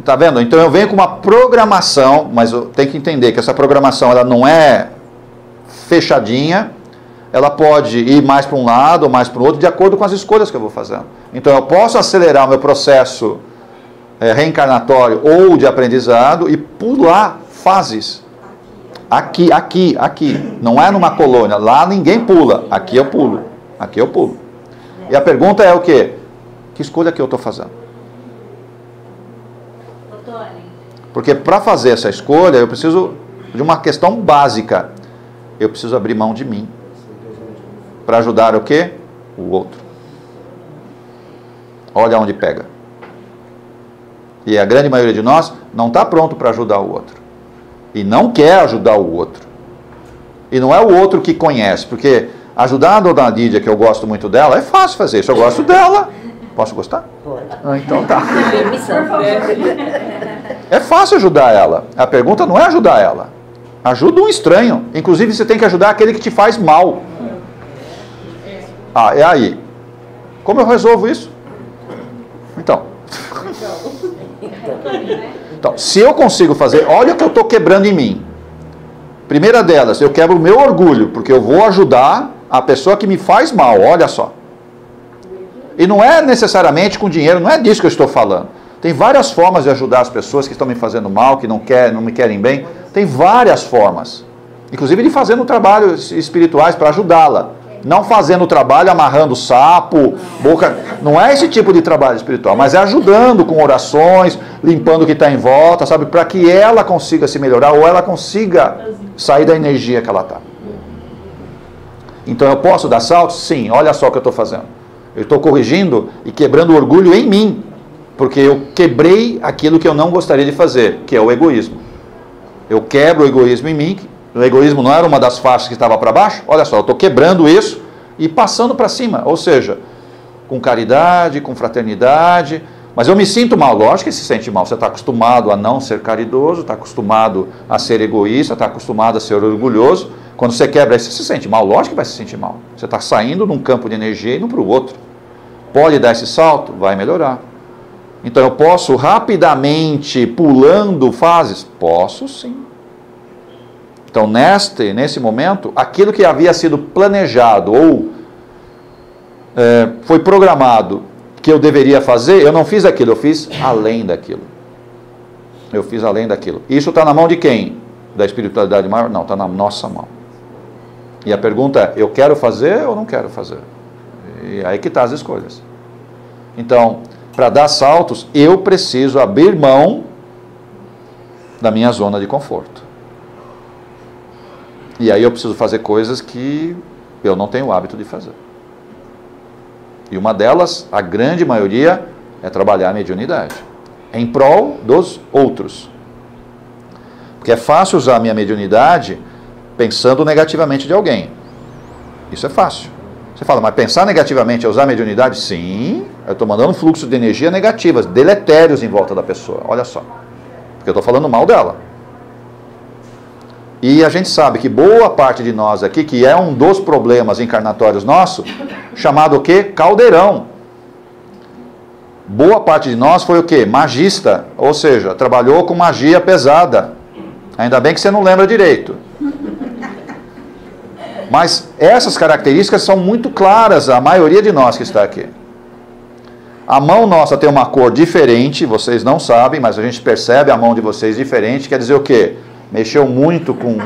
Tá vendo? Então eu venho com uma programação, mas eu tenho que entender que essa programação ela não é fechadinha, ela pode ir mais para um lado ou mais para o outro, de acordo com as escolhas que eu vou fazendo. Então eu posso acelerar o meu processo reencarnatório ou de aprendizado e pular fases. Aqui. Não é numa colônia. Lá ninguém pula. Aqui eu pulo. Aqui eu pulo. E a pergunta é o quê? Que escolha que eu estou fazendo? Porque para fazer essa escolha, eu preciso de uma questão básica. Eu preciso abrir mão de mim. Para ajudar o quê? O outro. Olha onde pega. E a grande maioria de nós não está pronto para ajudar o outro. E não quer ajudar o outro. E não é o outro que conhece. Porque ajudar a dona Lídia, que eu gosto muito dela, é fácil fazer isso. Eu gosto dela. Posso gostar? Pode. Ah, então tá. Permissão. É fácil ajudar ela. A pergunta não é ajudar ela. Ajuda um estranho. Inclusive você tem que ajudar aquele que te faz mal. Ah, é aí. Como eu resolvo isso? Então, se eu consigo fazer, olha o que eu estou quebrando em mim. Primeira delas, eu quebro o meu orgulho, porque eu vou ajudar a pessoa que me faz mal, olha só. E não é necessariamente com dinheiro, não é disso que eu estou falando. Tem várias formas de ajudar as pessoas que estão me fazendo mal, que não me querem bem. Tem várias formas. Inclusive de fazendo trabalhos espirituais para ajudá-la. Não fazendo trabalho, amarrando sapo, boca... Não é esse tipo de trabalho espiritual, mas é ajudando com orações, limpando o que está em volta, sabe? Para que ela consiga se melhorar ou ela consiga sair da energia que ela está. Então eu posso dar saltos? Sim, olha só o que eu estou fazendo. Eu estou corrigindo e quebrando o orgulho em mim, porque eu quebrei aquilo que eu não gostaria de fazer, que é o egoísmo. Eu quebro o egoísmo em mim. O egoísmo não era uma das faixas que estava para baixo? Olha só, eu estou quebrando isso e passando para cima. Ou seja, com caridade, com fraternidade. Mas eu me sinto mal. Lógico que se sente mal. Você está acostumado a não ser caridoso, está acostumado a ser egoísta, está acostumado a ser orgulhoso. Quando você quebra isso, você se sente mal. Lógico que vai se sentir mal. Você está saindo num campo de energia e indo para o outro. Pode dar esse salto? Vai melhorar. Então eu posso rapidamente, pulando fases? Posso sim. Então, nesse momento, aquilo que havia sido planejado ou foi programado que eu deveria fazer, eu não fiz aquilo, eu fiz além daquilo. Eu fiz além daquilo. Isso está na mão de quem? Da espiritualidade maior? Não, está na nossa mão. E a pergunta é, eu quero fazer ou não quero fazer? E aí que está as escolhas. Então, para dar saltos, eu preciso abrir mão da minha zona de conforto. E aí eu preciso fazer coisas que eu não tenho o hábito de fazer. E uma delas, a grande maioria, é trabalhar a mediunidade. Em prol dos outros. Porque é fácil usar a minha mediunidade pensando negativamente de alguém. Isso é fácil. Você fala, mas pensar negativamente é usar a mediunidade? Sim, eu estou mandando um fluxo de energia negativas, deletérios em volta da pessoa. Olha só. Porque eu estou falando mal dela. E a gente sabe que boa parte de nós aqui, que é um dos problemas encarnatórios nossos, chamado o quê? Caldeirão. Boa parte de nós foi o quê? Magista, ou seja, trabalhou com magia pesada. Ainda bem que você não lembra direito. Mas essas características são muito claras, a maioria de nós que está aqui. A mão nossa tem uma cor diferente, vocês não sabem, mas a gente percebe a mão de vocês diferente, quer dizer o quê? Mexeu muito com...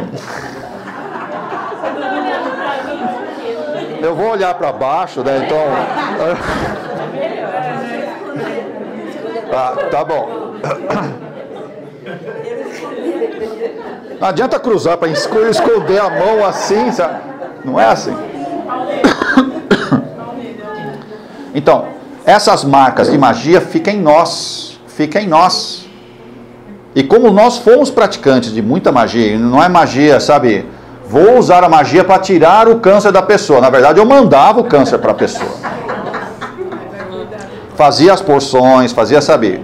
Eu vou olhar para baixo, né? Então... Tá bom. Não adianta cruzar para esconder a mão assim, sabe? Não é assim. Então, essas marcas de magia ficam em nós. Fica em nós. E como nós fomos praticantes de muita magia, e não é magia, sabe, vou usar a magia para tirar o câncer da pessoa. Na verdade, eu mandava o câncer para a pessoa. Fazia as porções, fazia, sabe,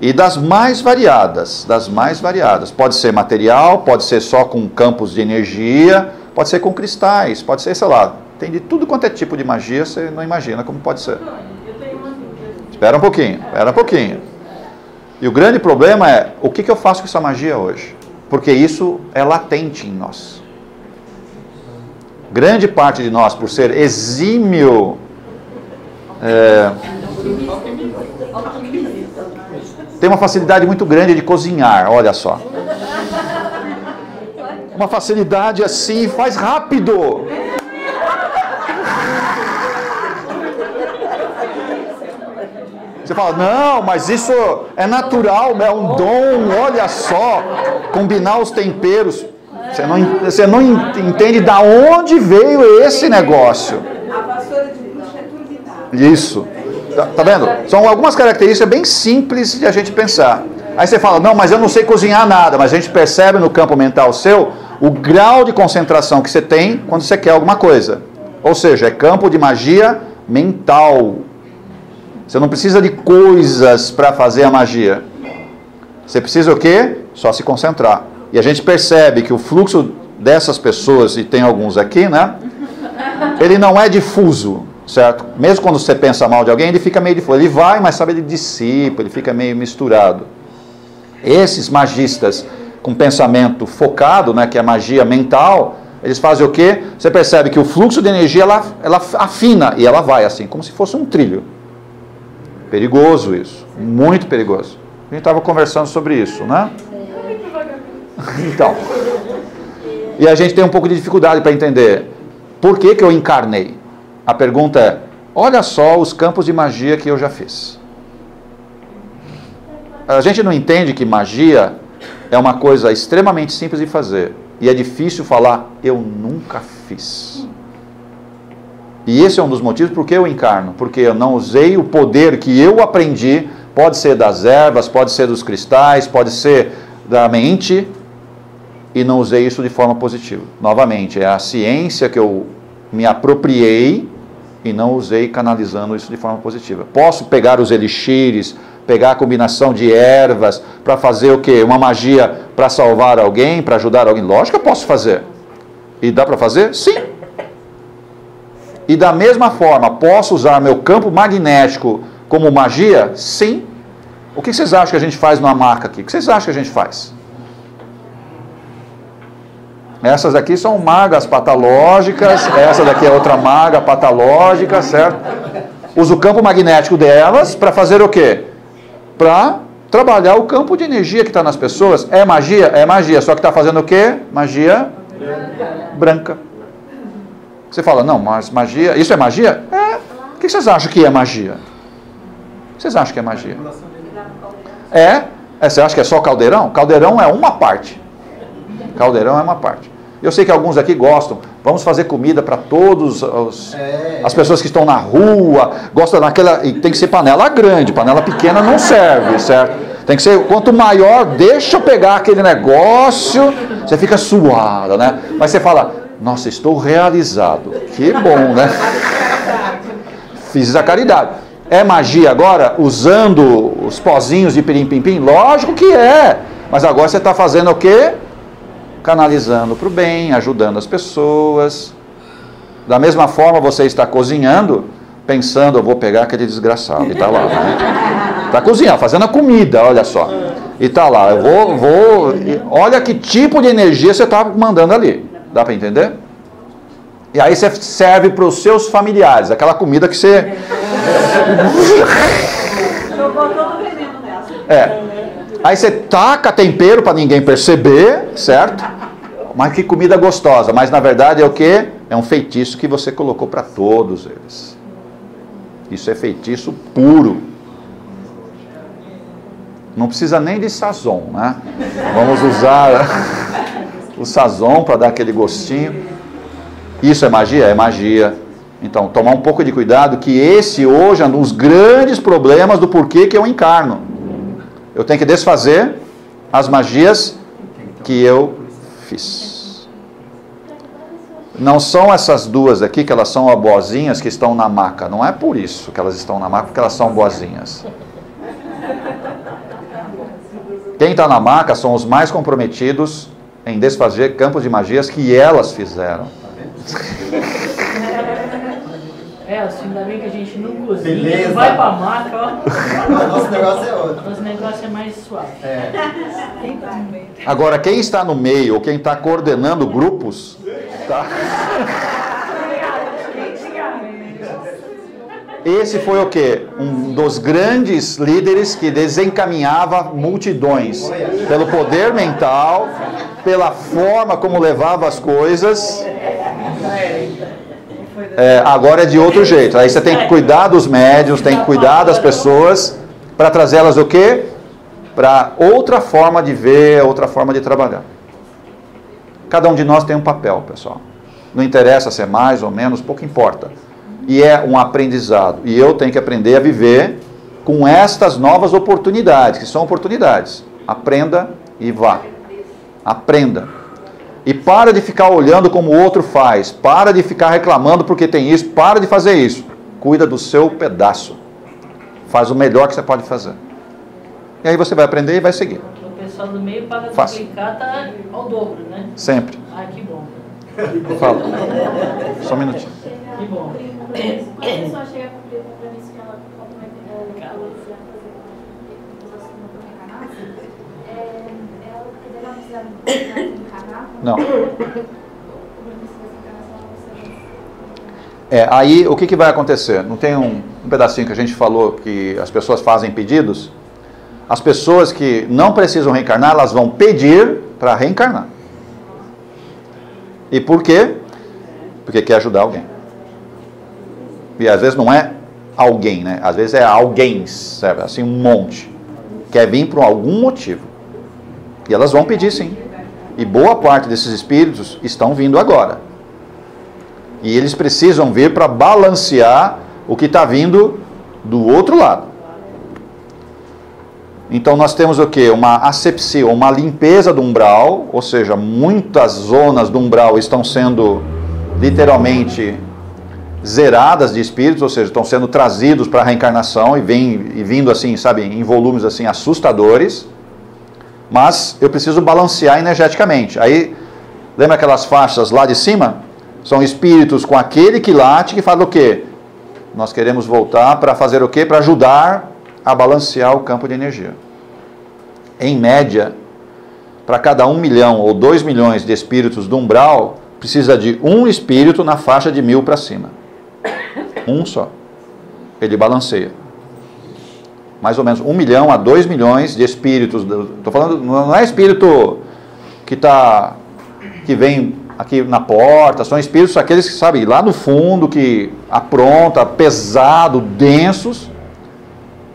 e das mais variadas, Pode ser material, pode ser só com campos de energia, pode ser com cristais, pode ser, sei lá, tem de tudo quanto é tipo de magia, você não imagina como pode ser. Espera um pouquinho. E o grande problema é, o que eu faço com essa magia hoje? Porque isso é latente em nós. Grande parte de nós, por ser exímio, tem uma facilidade muito grande de cozinhar, olha só. Uma facilidade assim, faz rápido. Você fala, não, mas isso é natural, é um dom, olha só, combinar os temperos. Você não entende de onde veio esse negócio. A vassoura de bruxa é turbinada. Isso. Tá vendo? São algumas características bem simples de a gente pensar. Aí você fala, não, mas eu não sei cozinhar nada. Mas a gente percebe no campo mental seu o grau de concentração que você tem quando você quer alguma coisa. Ou seja, é campo de magia mental. Você não precisa de coisas para fazer a magia. Você precisa o quê? Só se concentrar. E a gente percebe que o fluxo dessas pessoas, e tem alguns aqui, né? Ele não é difuso, certo? Mesmo quando você pensa mal de alguém, ele fica meio difuso. Ele vai, mas sabe, ele dissipa, ele fica meio misturado. Esses magistas com pensamento focado, né, que é magia mental, eles fazem o quê? Você percebe que o fluxo de energia, ela afina e ela vai assim, como se fosse um trilho. Perigoso isso, muito perigoso. A gente estava conversando sobre isso, né? Então, e a gente tem um pouco de dificuldade para entender por que eu encarnei. A pergunta é, olha só os campos de magia que eu já fiz. A gente não entende que magia é uma coisa extremamente simples de fazer. E é difícil falar, eu nunca fiz. E esse é um dos motivos por que eu encarno. Porque eu não usei o poder que eu aprendi, pode ser das ervas, pode ser dos cristais, pode ser da mente, e não usei isso de forma positiva. Novamente, é a ciência que eu me apropriei e não usei canalizando isso de forma positiva. Posso pegar os elixires, pegar a combinação de ervas para fazer o quê? Uma magia para salvar alguém, para ajudar alguém? Lógico que eu posso fazer. E dá para fazer? Sim. E da mesma forma, posso usar meu campo magnético como magia? Sim. O que vocês acham que a gente faz numa marca aqui? O que vocês acham que a gente faz? Essas aqui são magas patológicas, essa daqui é outra maga patológica, certo? Uso o campo magnético delas para fazer o quê? Para trabalhar o campo de energia que está nas pessoas. É magia? É magia. Só que está fazendo o quê? Magia branca. Você fala, não, mas magia... Isso é magia? É. O que vocês acham que é magia? O que vocês acham que é magia? Você acha que é só caldeirão? Caldeirão é uma parte. Caldeirão é uma parte. Eu sei que alguns aqui gostam. Vamos fazer comida para todos as pessoas que estão na rua. Gostam daquela... E tem que ser panela grande. Panela pequena não serve, certo? Tem que ser... Quanto maior, deixa eu pegar aquele negócio. Você fica suada, né? Mas você fala, nossa, estou realizado. Que bom, né? Fiz a caridade. É magia agora? Usando os pozinhos de pirim-pim-pim? Lógico que é. Mas agora você está fazendo o quê? Canalizando para o bem, ajudando as pessoas. Da mesma forma, você está cozinhando, pensando, eu vou pegar aquele desgraçado. E está lá, né? Está cozinhando, fazendo a comida, olha só. E está lá, eu vou... Olha que tipo de energia você está mandando ali. Dá para entender? E aí você serve para os seus familiares, aquela comida que você... Jogou todo o veneno nessa. Aí você taca tempero para ninguém perceber, certo? Mas que comida gostosa. Mas na verdade é o quê? É um feitiço que você colocou para todos eles. Isso é feitiço puro. Não precisa nem de sazon, né? Vamos usar o sazon para dar aquele gostinho. Isso é magia? É magia. Então, tomar um pouco de cuidado, que esse hoje é um dos grandes problemas do porquê que eu encarno. Eu tenho que desfazer as magias que eu fiz. Não são essas duas aqui, que elas são boazinhas, que estão na maca. Não é por isso que elas estão na maca, porque elas são boazinhas. Quem está na maca são os mais comprometidos em desfazer campos de magias que elas fizeram. Assim, ainda bem que a gente não cozinha, Beleza. não vai pra maca, ó. Nosso negócio é outro. Nosso negócio é mais suave. Agora, quem está no meio, ou quem está coordenando grupos, tá? Esse foi o quê? Um dos grandes líderes que desencaminhava multidões. Pelo poder mental, pela forma como levava as coisas. Agora é de outro jeito. Aí você tem que cuidar dos médiuns, tem que cuidar das pessoas, para trazê-las o quê? Para outra forma de ver, outra forma de trabalhar. Cada um de nós tem um papel, pessoal. Não interessa ser mais ou menos, pouco importa. E é um aprendizado. E eu tenho que aprender a viver com estas novas oportunidades, que são oportunidades. Aprenda e vá. Aprenda. E para de ficar olhando como o outro faz. Para de ficar reclamando porque tem isso. Para de fazer isso. Cuida do seu pedaço. Faz o melhor que você pode fazer. E aí você vai aprender e vai seguir. O pessoal do meio para duplicar tá ao dobro, né? Sempre. Que bom. Fala. Só um minutinho. Que bom. Quando a pessoa chega para mim que ela ela precisa encarnar? Não. Aí o que vai acontecer? Não tem um pedacinho que a gente falou que as pessoas fazem pedidos? As pessoas que não precisam reencarnar, elas vão pedir para reencarnar. E por quê? Porque quer ajudar alguém. E às vezes não é alguém, né? Às vezes é alguém, sabe? Assim, um monte. Quer vir por algum motivo. E elas vão pedir sim. E boa parte desses espíritos estão vindo agora. E eles precisam vir para balancear o que está vindo do outro lado. Então nós temos o quê? Uma asepsia, uma limpeza do umbral, ou seja, muitas zonas do umbral estão sendo literalmente zeradas de espíritos, ou seja, estão sendo trazidos para a reencarnação e vindo assim, sabe, em volumes assim assustadores. Mas eu preciso balancear energeticamente. Aí, lembra aquelas faixas lá de cima? São espíritos com aquele quilate que fala o quê? Nós queremos voltar para fazer o quê? Para ajudar a balancear o campo de energia. Em média, para cada 1 milhão ou 2 milhões de espíritos do umbral, precisa de um espírito na faixa de 1000 para cima. Um só. Ele balanceia. Mais ou menos 1 milhão a 2 milhões de espíritos. Estou falando, não é espírito que vem aqui na porta, são espíritos aqueles que, sabe, lá no fundo, que apronta, pesado, densos.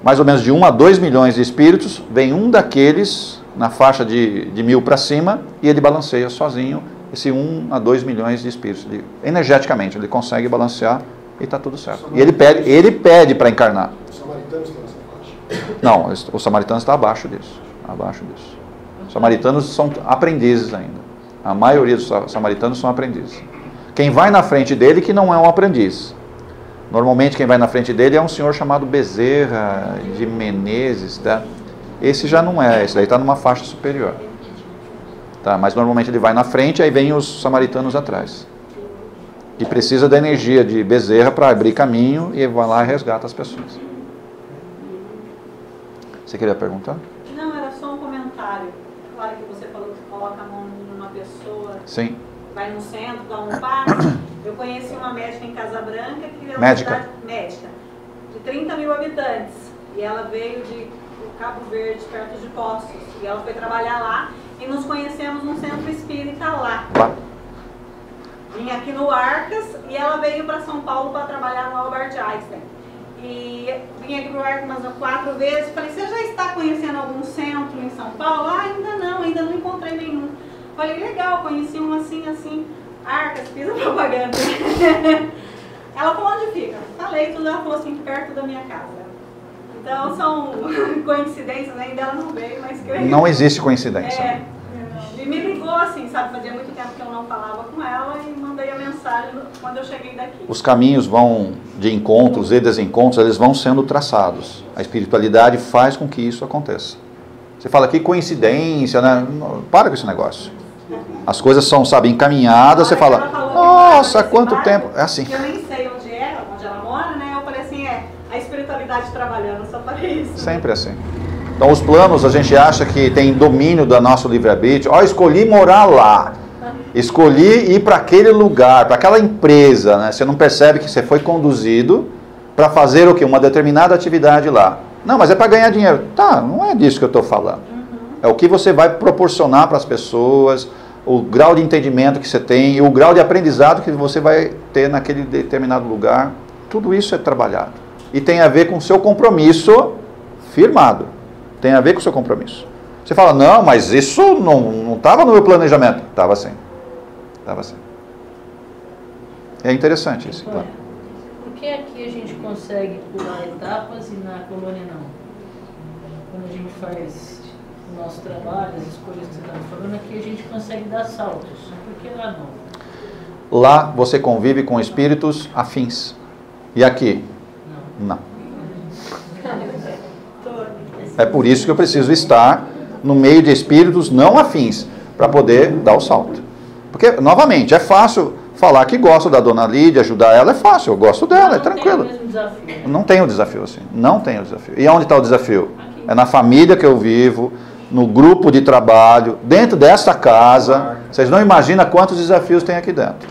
Mais ou menos de 1 a 2 milhões de espíritos, vem um daqueles na faixa de 1000 para cima e ele balanceia sozinho esse 1 a 2 milhões de espíritos. Energeticamente, ele consegue balancear e está tudo certo. E ele pede para encarnar. Os samaritanos estão nessa faixa? Não, os samaritanos estão abaixo disso. Os samaritanos são aprendizes ainda. A maioria dos samaritanos são aprendizes. Quem vai na frente dele que não é um aprendiz. Normalmente quem vai na frente dele é um senhor chamado Bezerra de Menezes, tá? Esse já não é, esse daí está numa faixa superior. Tá? Mas normalmente ele vai na frente, aí vem os samaritanos atrás. E precisa da energia de Bezerra para abrir caminho e vai lá e resgata as pessoas. Você queria perguntar? Não, era só um comentário. Claro que você falou que coloca a mão numa pessoa. Sim. Vai no centro, dá um passe. Eu conheci uma médica em Casa Branca que é uma cidade médica de 30 mil habitantes. E ela veio de Cabo Verde, perto de Poços. E ela foi trabalhar lá e nos conhecemos num centro espírita lá. Vim aqui no Arcas e ela veio para São Paulo para trabalhar no Albert Einstein. E vim aqui para o Arcas umas 4 vezes. Falei, você já está conhecendo algum centro em São Paulo? Ainda não encontrei nenhum. Falei, legal, conheci um assim, Arcas, fiz a propaganda. Ela falou, onde fica? Falei tudo, ela falou assim, perto da minha casa. Então são coincidências, ainda ela não veio, mas creio. Não existe coincidência. E me ligou assim, sabe? Fazia muito tempo que eu não falava com ela e mandei a mensagem quando eu cheguei daqui. Os caminhos vão de encontros e desencontros, eles vão sendo traçados. A espiritualidade faz com que isso aconteça. Você fala que coincidência, né? Para com esse negócio. As coisas são, sabe, encaminhadas, você fala, nossa, quanto tempo. É assim. Eu nem sei onde ela mora, né? Eu falei assim, a espiritualidade trabalhando, só falei isso. Sempre assim. Então os planos, a gente acha que tem domínio do nosso livre-arbítrio. Ó, escolhi morar lá. Escolhi ir para aquele lugar, para aquela empresa, né? Você não percebe que você foi conduzido para fazer o quê? Uma determinada atividade lá. Não, mas é para ganhar dinheiro. Tá, não é disso que eu estou falando. É o que você vai proporcionar para as pessoas, o grau de entendimento que você tem, e o grau de aprendizado que você vai ter naquele determinado lugar. Tudo isso é trabalhado. E tem a ver com o seu compromisso firmado. Tem a ver com o seu compromisso. Você fala, não, mas isso não estava no meu planejamento. Estava sim. Estava sim. É interessante isso. Claro. Por que aqui a gente consegue pular etapas e na colônia não? Quando a gente faz o nosso trabalho, as escolhas que você está falando, aqui a gente consegue dar saltos. Por que lá não? Lá você convive com espíritos afins. E aqui? Não. É por isso que eu preciso estar no meio de espíritos não afins, para poder dar o salto. Porque, novamente, é fácil falar que gosto da dona Lídia, ajudar ela, é fácil, eu gosto dela, é tranquilo. Não tem o desafio assim, não tem o desafio. E onde está o desafio? É na família que eu vivo, no grupo de trabalho, dentro desta casa. Vocês não imaginam quantos desafios tem aqui dentro.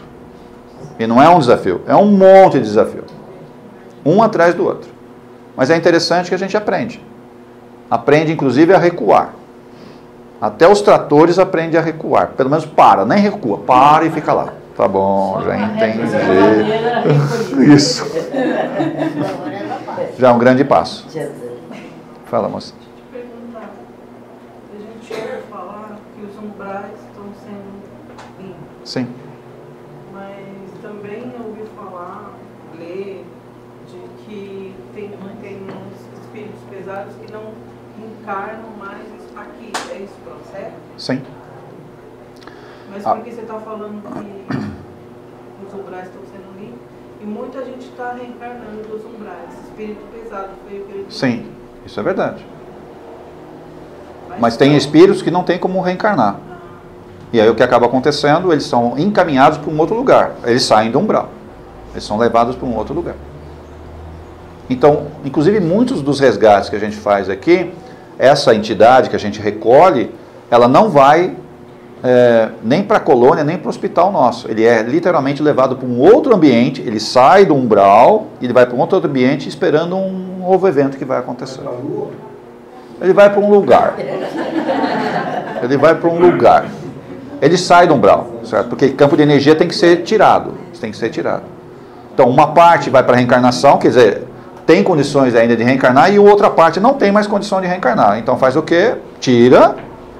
E não é um desafio, é um monte de desafio. Um atrás do outro. Mas é interessante que a gente aprende. Aprende, inclusive, a recuar. Até os tratores aprendem a recuar. Pelo menos para, nem recua. Para e fica lá. Tá bom, já entendi. Isso. Já é um grande passo. Fala, moça. Deixa eu te perguntar. A gente ouve falar que os umbrais estão sendo limpos. Sim. Mas também ouvi falar, ler, de que tem uns espíritos pesados que não encarnam mais aqui. É isso o processo? Sim. Mas por que você está falando que os umbrais estão sendo limpos? E muita gente está reencarnando dos umbrais. Espírito pesado foi o que ele disse. Sim, isso é verdade. Mas tem espíritos que não tem como reencarnar. E aí o que acaba acontecendo, eles são encaminhados para um outro lugar. Eles saem do umbral. Eles são levados para um outro lugar. Então, inclusive muitos dos resgates que a gente faz aqui, essa entidade que a gente recolhe, ela não vai nem para a colônia, nem para o hospital nosso. Ele é literalmente levado para um outro ambiente, ele sai do umbral, ele vai para um outro ambiente esperando um novo evento que vai acontecer. Ele vai para um lugar. Ele vai para um lugar. Ele sai do umbral, certo? Porque campo de energia tem que ser tirado. Tem que ser tirado. Então, uma parte vai para a reencarnação, quer dizer, tem condições ainda de reencarnar, e outra parte não tem mais condição de reencarnar. Então, faz o quê? Tira,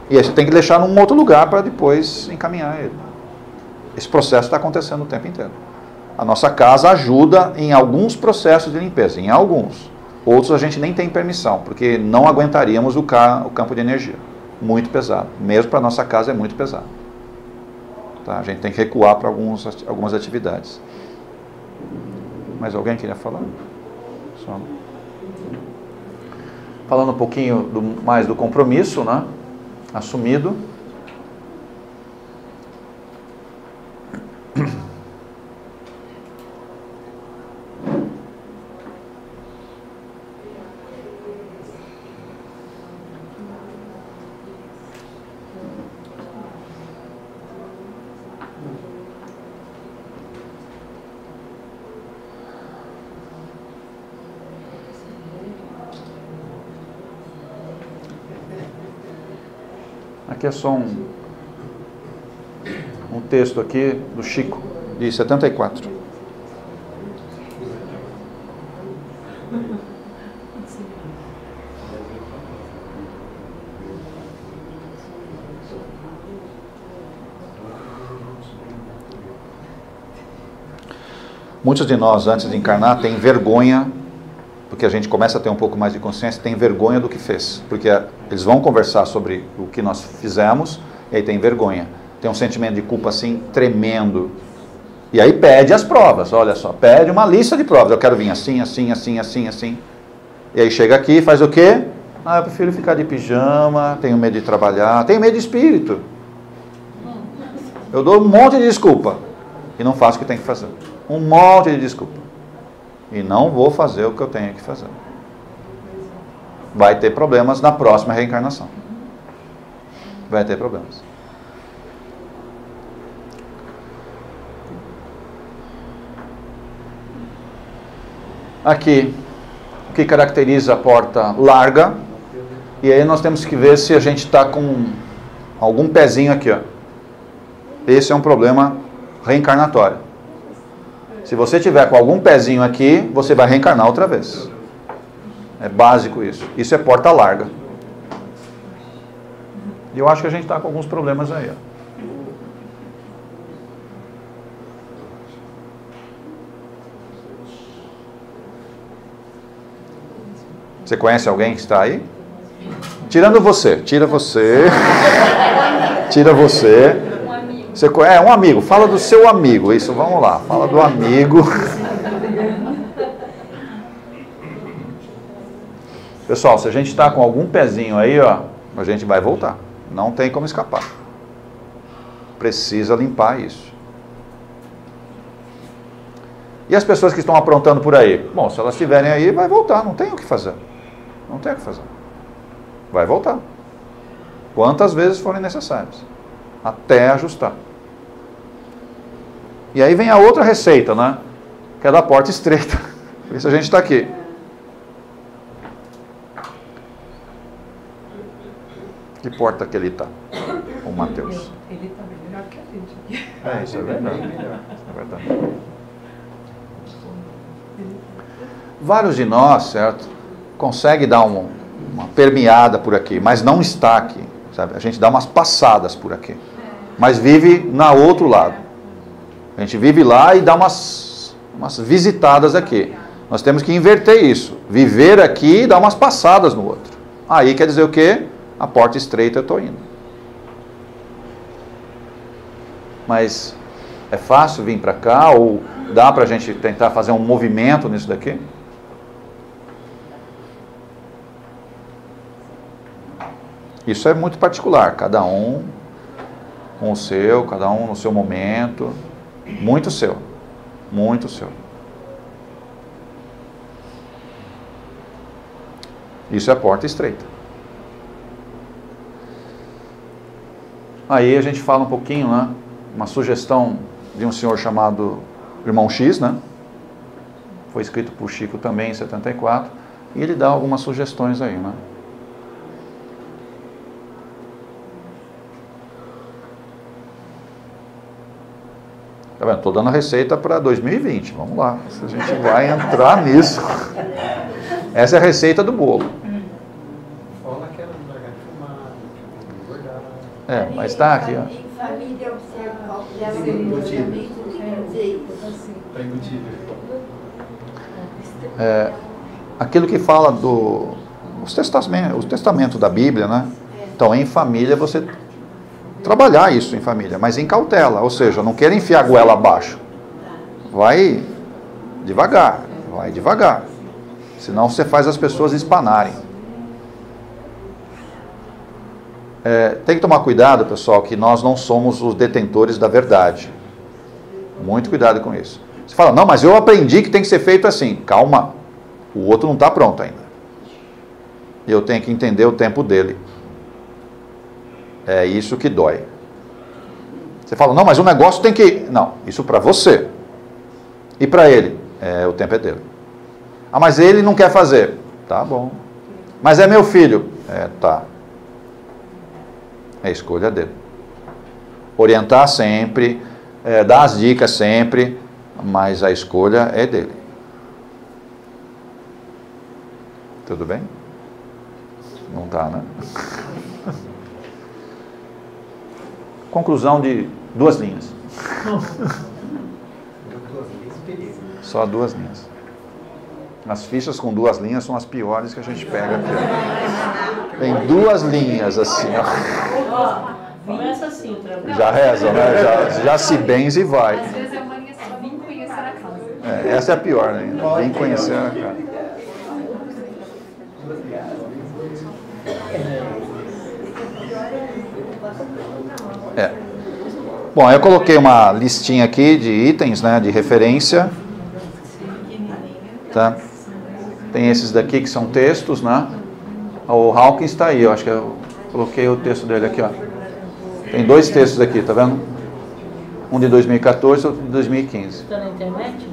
e aí você tem que deixar num outro lugar para depois encaminhar ele. Esse processo está acontecendo o tempo inteiro. A nossa casa ajuda em alguns processos de limpeza, em alguns. Outros a gente nem tem permissão, porque não aguentaríamos o campo de energia. Muito pesado. Mesmo para a nossa casa é muito pesado. Tá? A gente tem que recuar para algumas atividades. Mais alguém queria falar? Só. Falando um pouquinho mais do compromisso, né? Assumido. Aqui é só um texto aqui do Chico, de 74. Muitos de nós, antes de encarnar, têm vergonha porque a gente começa a ter um pouco mais de consciência, tem vergonha do que fez. Porque eles vão conversar sobre o que nós fizemos, e aí tem vergonha. Tem um sentimento de culpa assim, tremendo. E aí pede as provas, olha só, pede uma lista de provas. Eu quero vir assim, assim, assim, assim, assim. E aí chega aqui e faz o quê? Ah, eu prefiro ficar de pijama, tenho medo de trabalhar, tenho medo de espírito. Eu dou um monte de desculpa e não faço o que tenho que fazer. Um monte de desculpa. E não vou fazer o que eu tenho que fazer. Vai ter problemas na próxima reencarnação. Vai ter problemas. Aqui, o que caracteriza a porta larga. E aí nós temos que ver se a gente está com algum pezinho aqui, ó. Esse é um problema reencarnatório. Se você tiver com algum pezinho aqui, você vai reencarnar outra vez. É básico isso. Isso é porta larga. E eu acho que a gente está com alguns problemas aí, ó. Você conhece alguém que está aí? Tirando você. Tira você. Tira você. Você conhece, um amigo. Fala do seu amigo. Isso, vamos lá. Fala do amigo. Pessoal, se a gente está com algum pezinho aí, ó, a gente vai voltar. Não tem como escapar. Precisa limpar isso. E as pessoas que estão aprontando por aí? Bom, se elas estiverem aí, vai voltar. Não tem o que fazer. Não tem o que fazer. Vai voltar. Quantas vezes forem necessárias. Até ajustar. E aí vem a outra receita, né? Que é da porta estreita. Por isso a gente está aqui. Que porta que ele está? O Mateus. Ele está melhor que a gente aqui. É, isso é verdade. É verdade. Vários de nós, certo? Consegue dar uma permeada por aqui, mas não está aqui. Sabe? A gente dá umas passadas por aqui. Mas vive na outro lado. A gente vive lá e dá umas visitadas aqui. Nós temos que inverter isso. Viver aqui e dar umas passadas no outro. Aí quer dizer o quê? A porta estreita eu estou indo. Mas é fácil vir para cá? Ou dá para a gente tentar fazer um movimento nisso daqui? Isso é muito particular. Cada um com o seu, cada um no seu momento. Muito seu. Muito seu. Isso é a porta estreita. Aí a gente fala um pouquinho, né? Uma sugestão de um senhor chamado Irmão X, né? Foi escrito por Chico também em 74. E ele dá algumas sugestões aí, né? Tá vendo? Estou dando a receita para 2020. Vamos lá. Se a gente vai entrar nisso. Essa é a receita do bolo. Fala que era largar de fumar, engordar. É, mas está aqui, ó. Em família observa o relacionamento, o que quer dizer isso? Está embutido. Aquilo que fala o testamento da Bíblia, né? Então, em família, você trabalhar isso em família, mas em cautela, ou seja, não queira enfiar a goela abaixo. Vai devagar, vai devagar. Senão você faz as pessoas espanarem. Tem que tomar cuidado, pessoal, que nós não somos os detentores da verdade. Muito cuidado com isso. Você fala, não, mas eu aprendi que tem que ser feito assim. Calma, o outro não está pronto ainda. Eu tenho que entender o tempo dele. É isso que dói. Você fala, não, mas o negócio tem que... Não, isso para você. E para ele? O tempo é dele. Ah, mas ele não quer fazer. Tá bom. Mas é meu filho. Tá. É escolha dele. Orientar sempre, dar as dicas sempre, mas a escolha é dele. Tudo bem? Não tá, né? Conclusão de 2 linhas. Só 2 linhas. As fichas com 2 linhas são as piores que a gente pega aqui. Tem 2 linhas assim, ó. Começa assim o trabalho. Já reza, né? Já se benze e vai. Às vezes a mania só vim conhecer a casa. Essa é a pior, né? Vem conhecer a casa. Bom, eu coloquei uma listinha aqui de itens, né, de referência. Tá? Tem esses daqui que são textos, né? O Hawkins está aí, eu acho que eu coloquei o texto dele aqui, ó. Tem 2 textos aqui, tá vendo? Um de 2014 e outro de 2015. Está na internet?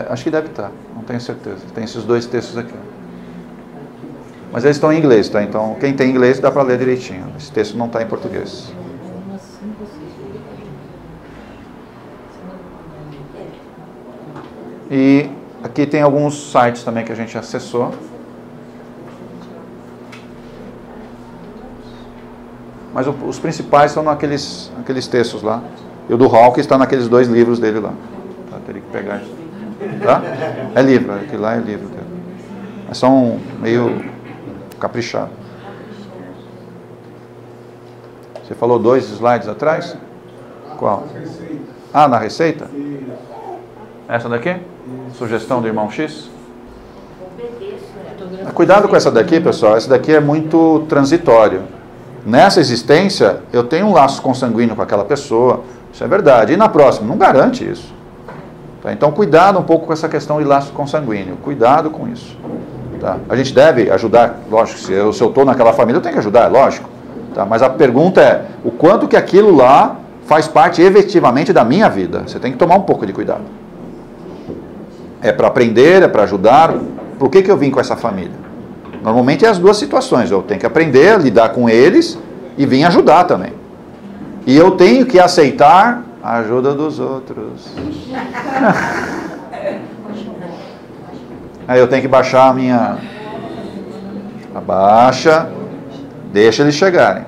Acho que deve estar, não tenho certeza. Tem esses 2 textos aqui. Mas eles estão em inglês, tá? Então, quem tem inglês dá para ler direitinho. Esse texto não está em português. E aqui tem alguns sites também que a gente acessou. Mas os principais são naqueles textos lá. E o do Hawkins está naqueles 2 livros dele lá. Tá, teria que pegar isso. Tá? É livro, aquele lá é livro dele. Mas são meio caprichados. Você falou 2 slides atrás? Qual? Ah, na receita? Essa daqui? Sugestão do irmão X? Cuidado com essa daqui, pessoal. Essa daqui é muito transitório. Nessa existência, eu tenho um laço consanguíneo com aquela pessoa. Isso é verdade. E na próxima? Não garante isso. Tá? Então, cuidado um pouco com essa questão de laço consanguíneo. Cuidado com isso. Tá? A gente deve ajudar, lógico. Se eu estou naquela família, eu tenho que ajudar, é lógico. Tá? Mas a pergunta é, o quanto que aquilo lá faz parte efetivamente da minha vida? Você tem que tomar um pouco de cuidado. É para aprender, é para ajudar. Por que eu vim com essa família? Normalmente é as 2 situações. Eu tenho que aprender a lidar com eles e vim ajudar também. E eu tenho que aceitar a ajuda dos outros. Aí eu tenho que baixar a minha... Abaixa, deixa eles chegarem.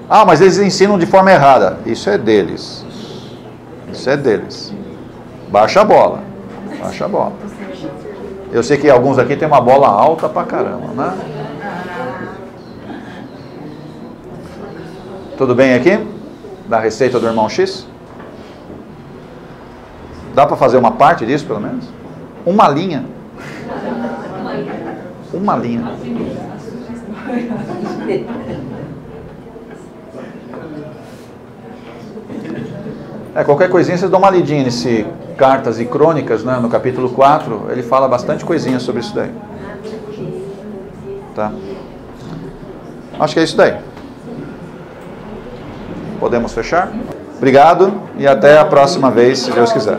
Ah, mas eles ensinam de forma errada. Isso é deles. Isso é deles. Baixa a bola. Baixa a bola. Eu sei que alguns aqui tem uma bola alta pra caramba, né? Tudo bem aqui? Da receita do irmão X? Dá para fazer uma parte disso, pelo menos? Uma linha. Uma linha. Qualquer coisinha vocês dão uma lidinha nesse Cartas e Crônicas, né, no capítulo 4, ele fala bastante coisinha sobre isso daí. Tá? Acho que é isso daí. Podemos fechar? Obrigado e até a próxima vez, se Deus quiser.